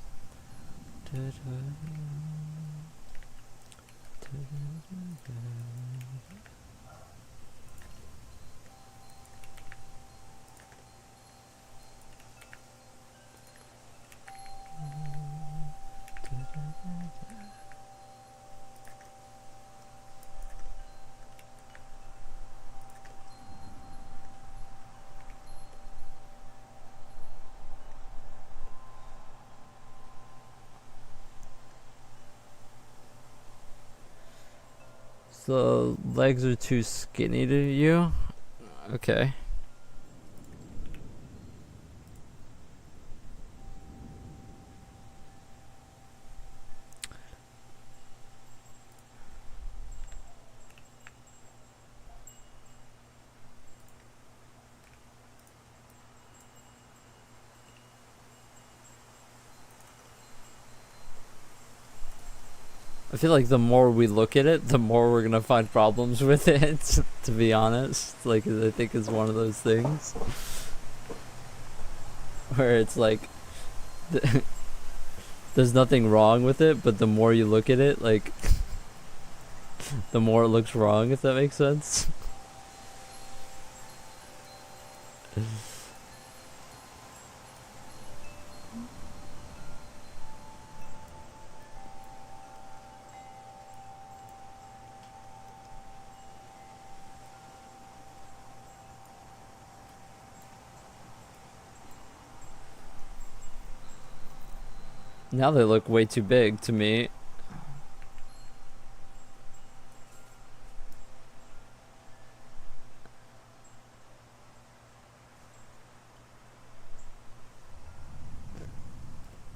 So legs are too skinny to you? Okay. I feel like the more we look at it, the more we're gonna find problems with it, to be honest. Like, I think it's one of those things where it's like, there's nothing wrong with it, but the more you look at it, like, the more it looks wrong, if that makes sense. Now they look way too big to me.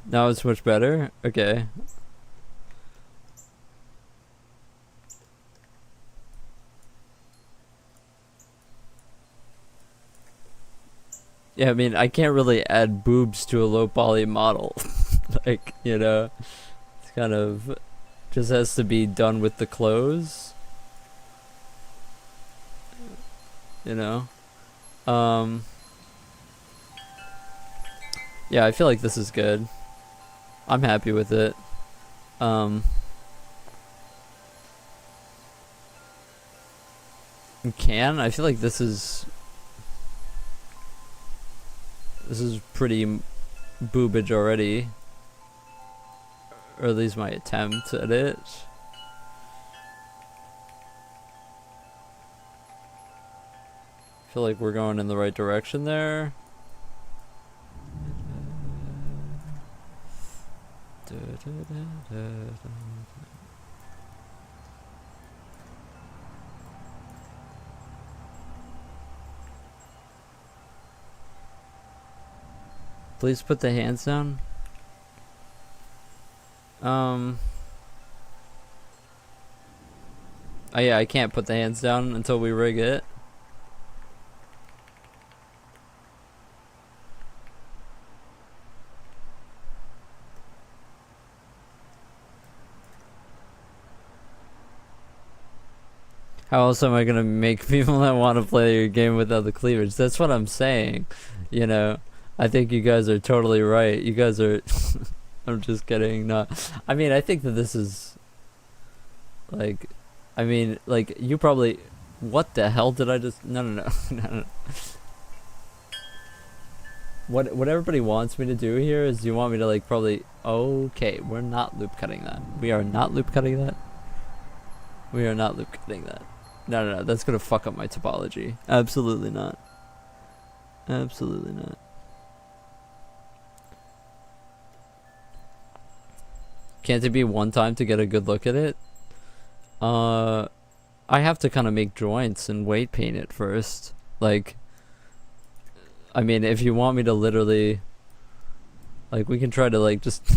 Now it's much better? Okay. Yeah, I mean, I can't really add boobs to a low poly model. Like, you know, it's kind of just has to be done with the clothes. You know? Yeah, I feel like this is good. I'm happy with it. I feel like this is pretty boobage already, or at least my attempt at it. I feel like we're going in the right direction there. Please put the hands down. Oh yeah, I can't put the hands down until we rig it. How else am I gonna make people that want to play your game without the cleavage? That's what I'm saying. You know, I think you guys are totally right. You guys are. I'm just kidding. No, I mean, I think that this is like, I mean, like, you probably. What the hell did I just? No. No. What everybody wants me to do here is you want me to like probably. Okay, we're not loop cutting that. We are not loop cutting that. We are not loop cutting that. No. That's gonna fuck up my topology. Absolutely not. Absolutely not. Can't it be one time to get a good look at it? I have to kind of make joints and weight paint it first. Like, I mean, if you want me to literally, like, we can try to like just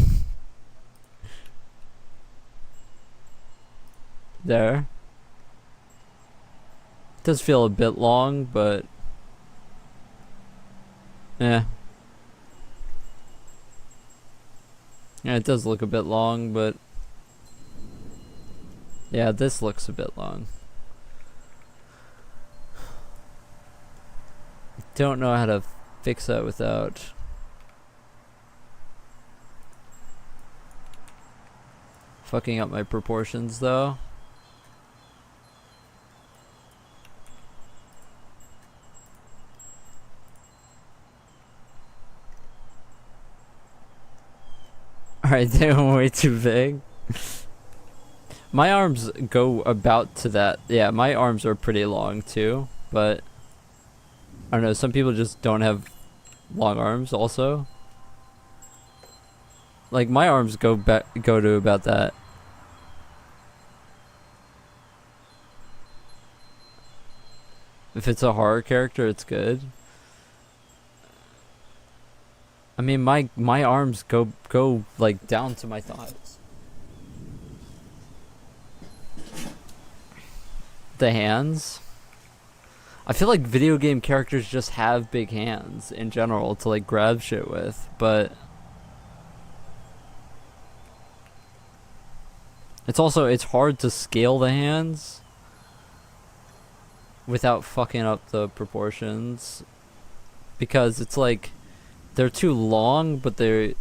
there. does feel a bit long, but yeah. Yeah, it does look a bit long, but yeah, this looks a bit long. Don't know how to fix that without fucking up my proportions, though. Alright, they went way too big. My arms go about to that. Yeah, my arms are pretty long too, but I don't know, some people just don't have long arms also. Like my arms go to about that. If it's a horror character, it's good. I mean, my arms go like down to my thighs. The hands. I feel like video game characters just have big hands in general to like grab shit with, but it's hard to scale the hands without fucking up the proportions, because it's like they're too long, but they're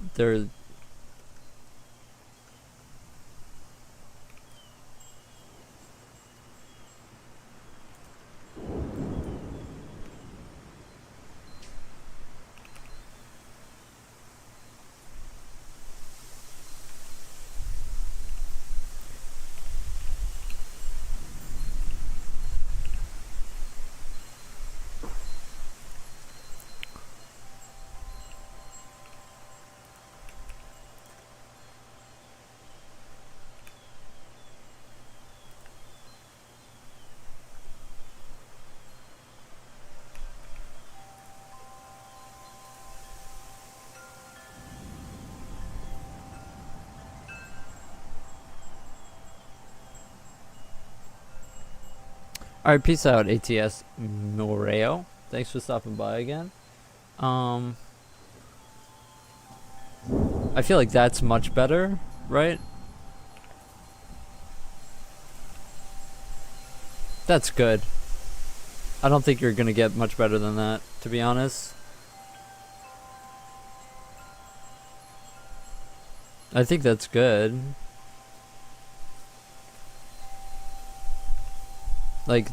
Alright, peace out, ATS Moreo. Thanks for stopping by again. I feel like that's much better, right? That's good. I don't think you're gonna get much better than that, to be honest. I think that's good. Like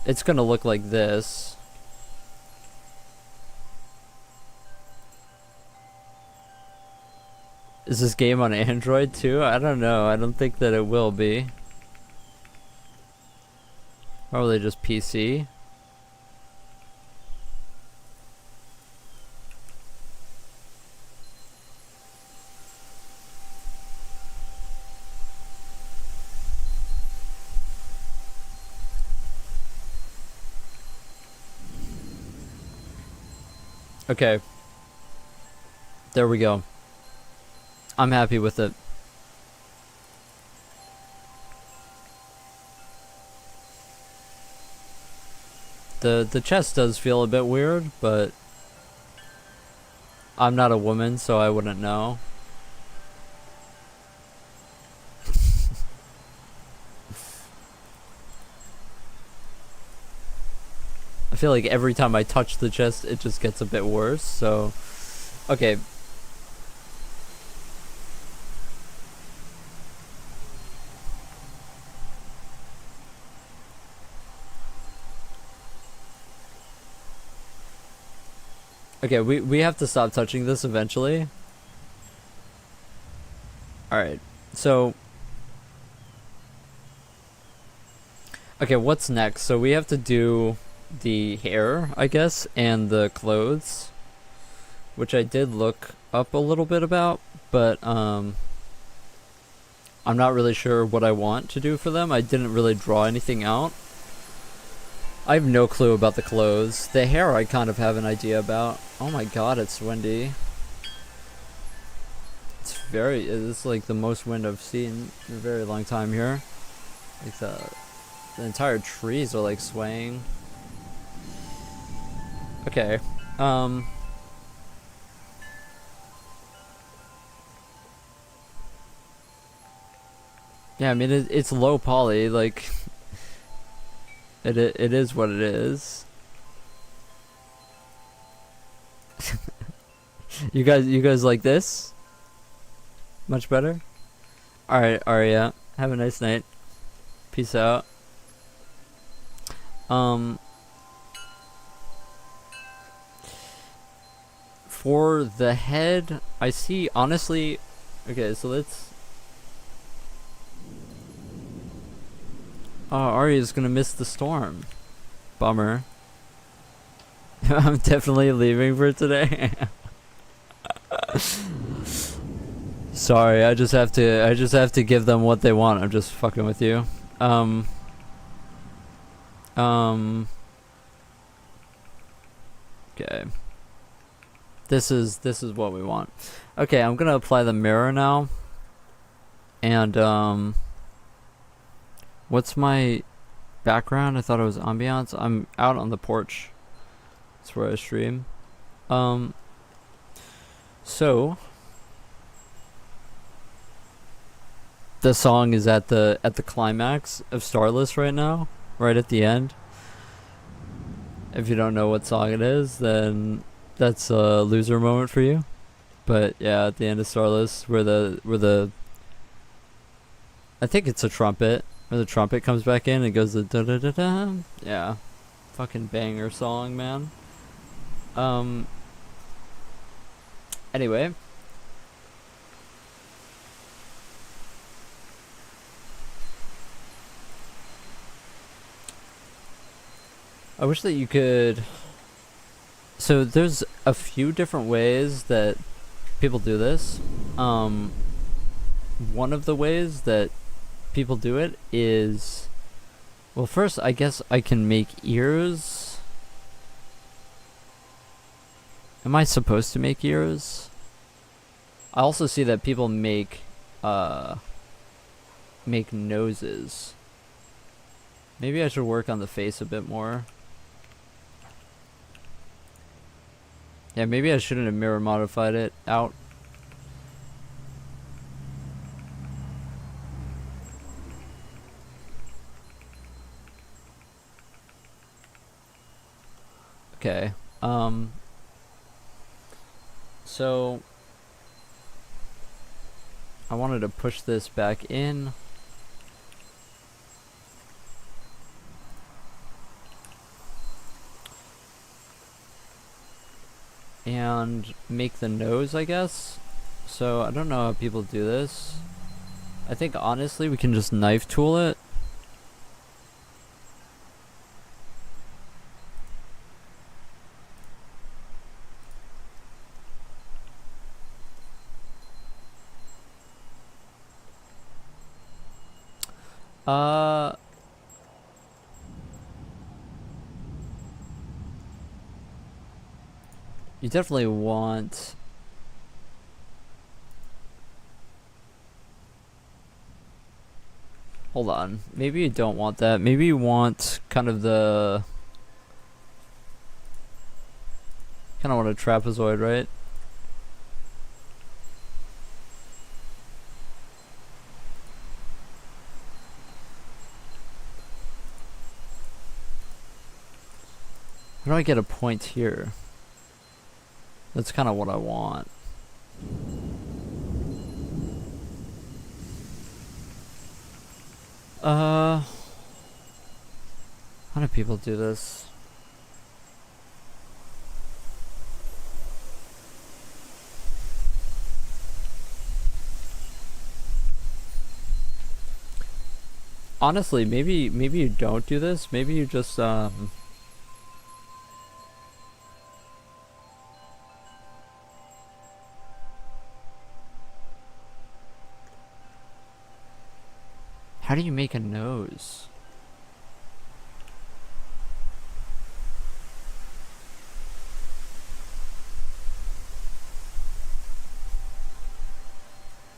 it's gonna look like this. Is this game on Android too? I don't know. I don't think that it will be. Probably just PC. Okay. There we go. I'm happy with it. The chest does feel a bit weird, but I'm not a woman, so I wouldn't know. I feel like every time I touch the chest, it just gets a bit worse, so... Okay. Okay, we have to stop touching this eventually. Alright, so... Okay, what's next? So we have to do the hair, I guess, and the clothes, which I did look up a little bit about, but I'm not really sure what I want to do for them. I didn't really draw anything out. I have no clue about the clothes. The hair I kind of have an idea about. Oh my god, it's windy. It's like the most wind I've seen in a very long time here. Like that. The entire trees are like swaying. Okay. Yeah, I mean it's low poly, like it is what it is. You guys like this? Much better? Alright, Arya. Have a nice night. Peace out. For the head, I see honestly. Okay, so let's. Oh, Arya's gonna miss the storm. Bummer. I'm definitely leaving for today. Sorry, I just have to give them what they want. I'm just fucking with you. Okay. This is what we want. Okay, I'm gonna apply the mirror now. And what's my background? I thought it was ambiance. I'm out on the porch. That's where I stream. So the song is at the climax of Starless right now, right at the end. If you don't know what song it is, then that's a loser moment for you. But yeah, at the end of Starless, where the I think it's a trumpet, where the trumpet comes back in and goes the da da da da. Yeah, fucking banger song, man. Anyway. I wish that you could. So there's a few different ways that people do this. One of the ways that people do it is, well, first I guess I can make ears. Am I supposed to make ears? I also see that people make noses. Maybe I should work on the face a bit more. Yeah, maybe I shouldn't have mirror modified it out. Okay. So I wanted to push this back in. And make the nose, I guess. So I don't know how people do this. I think honestly we can just knife tool it. You definitely want. Hold on. Maybe you don't want that. Maybe you want kind of the. Kind of want a trapezoid, right? How do I get a point here? That's kind of what I want. How do people do this? Honestly, maybe you don't do this. Maybe you just how do you make a nose?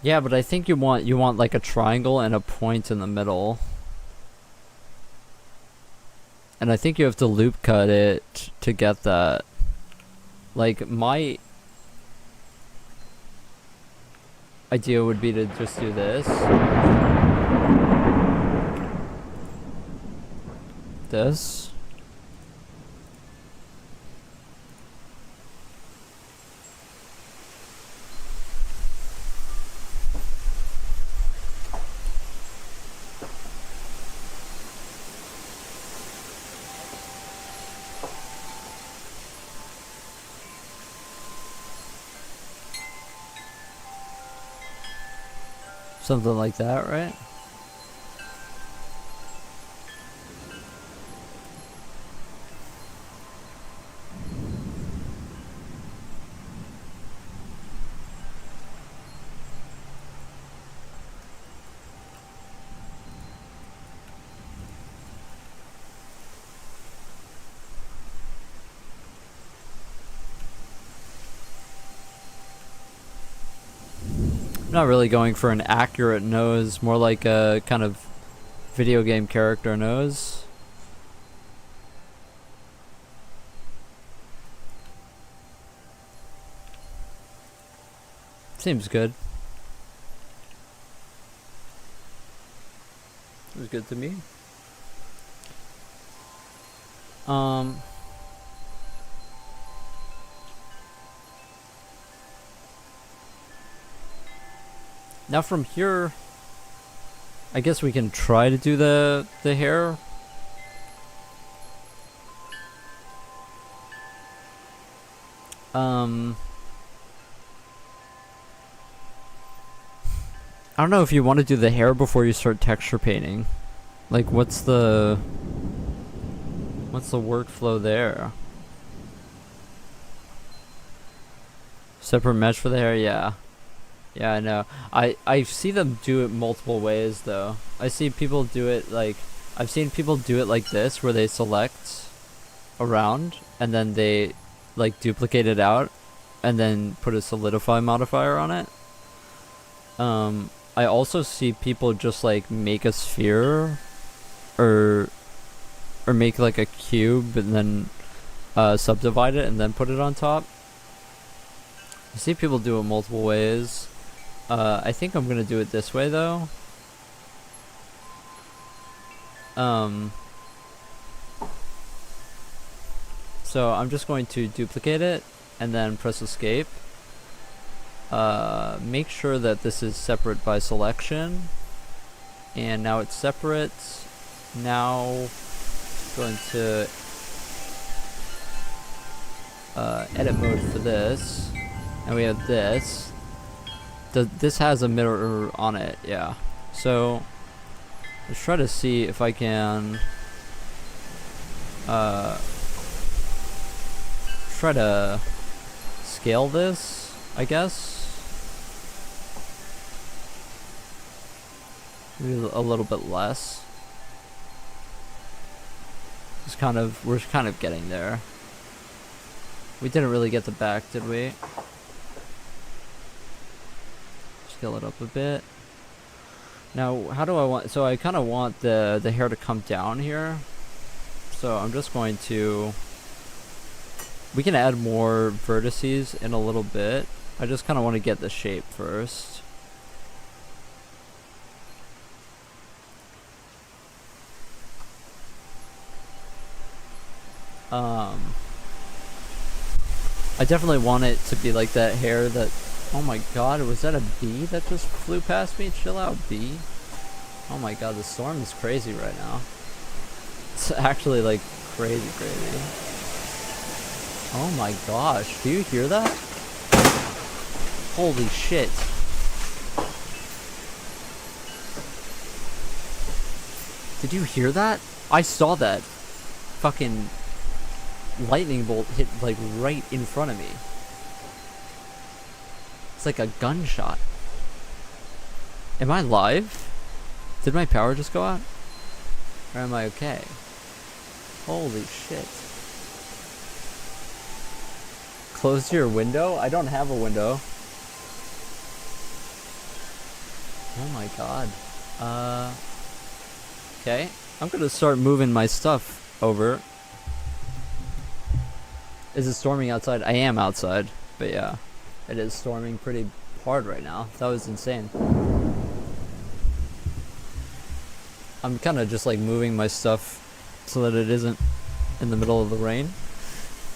Yeah, but I think you want like a triangle and a point in the middle. And I think you have to loop cut it to get that. Like, my idea would be to just do this. This. Something like that, right? I'm not really going for an accurate nose, more like a kind of video game character nose. Seems good. Seems good to me. Now from here, I guess we can try to do the hair. I don't know if you want to do the hair before you start texture painting. Like, what's the workflow there? Separate mesh for the hair, yeah. Yeah, I know. I see them do it multiple ways though. I see people do it like, I've seen people do it like this, where they select around and then they like duplicate it out and then put a solidify modifier on it. I also see people just like make a sphere or make like a cube and then subdivide it and then put it on top. I see people do it multiple ways. I think I'm gonna do it this way though. So I'm just going to duplicate it and then press escape. Make sure that this is separate by selection, and now it's separate. Now going to edit mode for this, and we have this. This has a mirror on it, yeah. So let's try to see if I can try to scale this, I guess. Maybe a little bit less. We're kind of getting there. We didn't really get the back, did we? Scale it up a bit. Now, how do I want? So I kind of want the hair to come down here. So I'm just going to. We can add more vertices in a little bit. I just kind of want to get the shape first. I definitely want it to be like that hair that. Oh my god, was that a bee that just flew past me? Chill out, bee. Oh my god, the storm is crazy right now. It's actually like crazy. Oh my gosh, do you hear that? Holy shit. Did you hear that? I saw that. Fucking lightning bolt hit like right in front of me. It's like a gunshot. Am I live? Did my power just go out? Or am I okay? Holy shit. Close your window? I don't have a window. Oh my god. Okay. I'm gonna start moving my stuff over. Is it storming outside? I am outside, but yeah, it is storming pretty hard right now. That was insane. I'm kind of just like moving my stuff so that it isn't in the middle of the rain.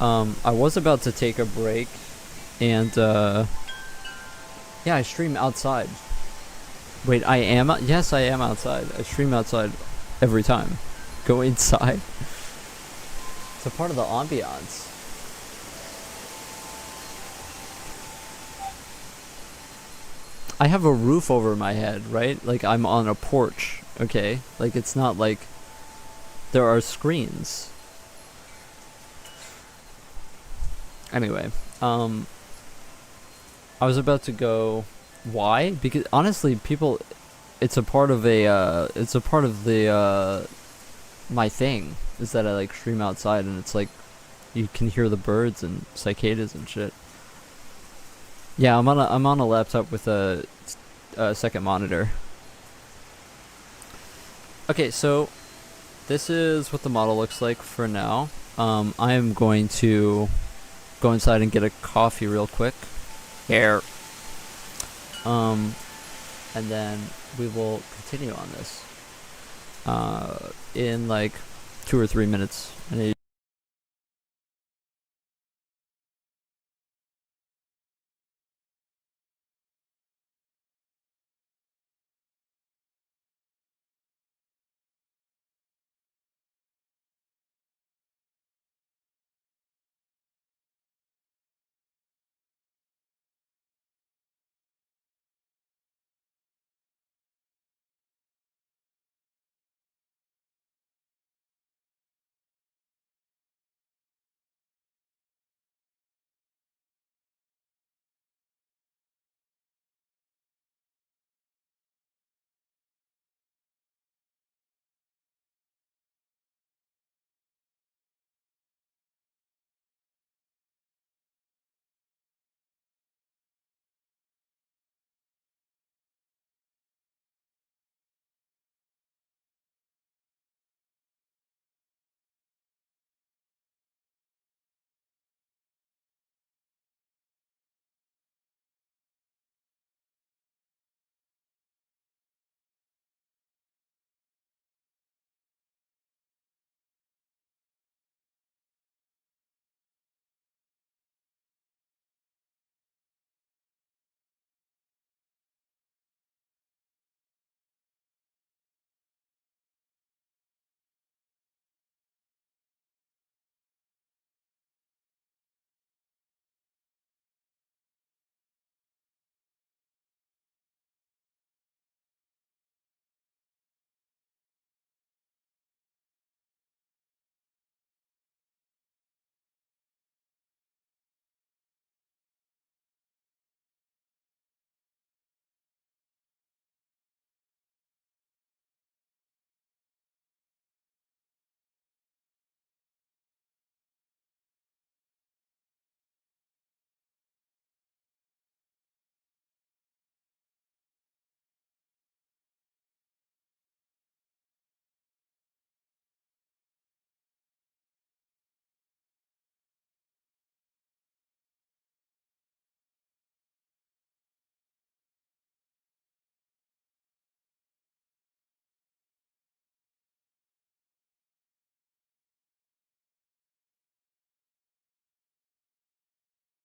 I was about to take a break, and yeah, I stream outside. Wait, I am? Yes, I am outside. I stream outside every time. Go inside. It's a part of the ambiance. I have a roof over my head, right? Like I'm on a porch, okay? Like it's not like there are screens. Anyway, I was about to go. Why? Because honestly, people, it's a part of the my thing is that I like stream outside, and it's like you can hear the birds and cicadas and shit. Yeah, I'm on a laptop with a second monitor. Okay, so this is what the model looks like for now. I am going to go inside and get a coffee real quick. Here. And then we will continue on this in like 2 or 3 minutes.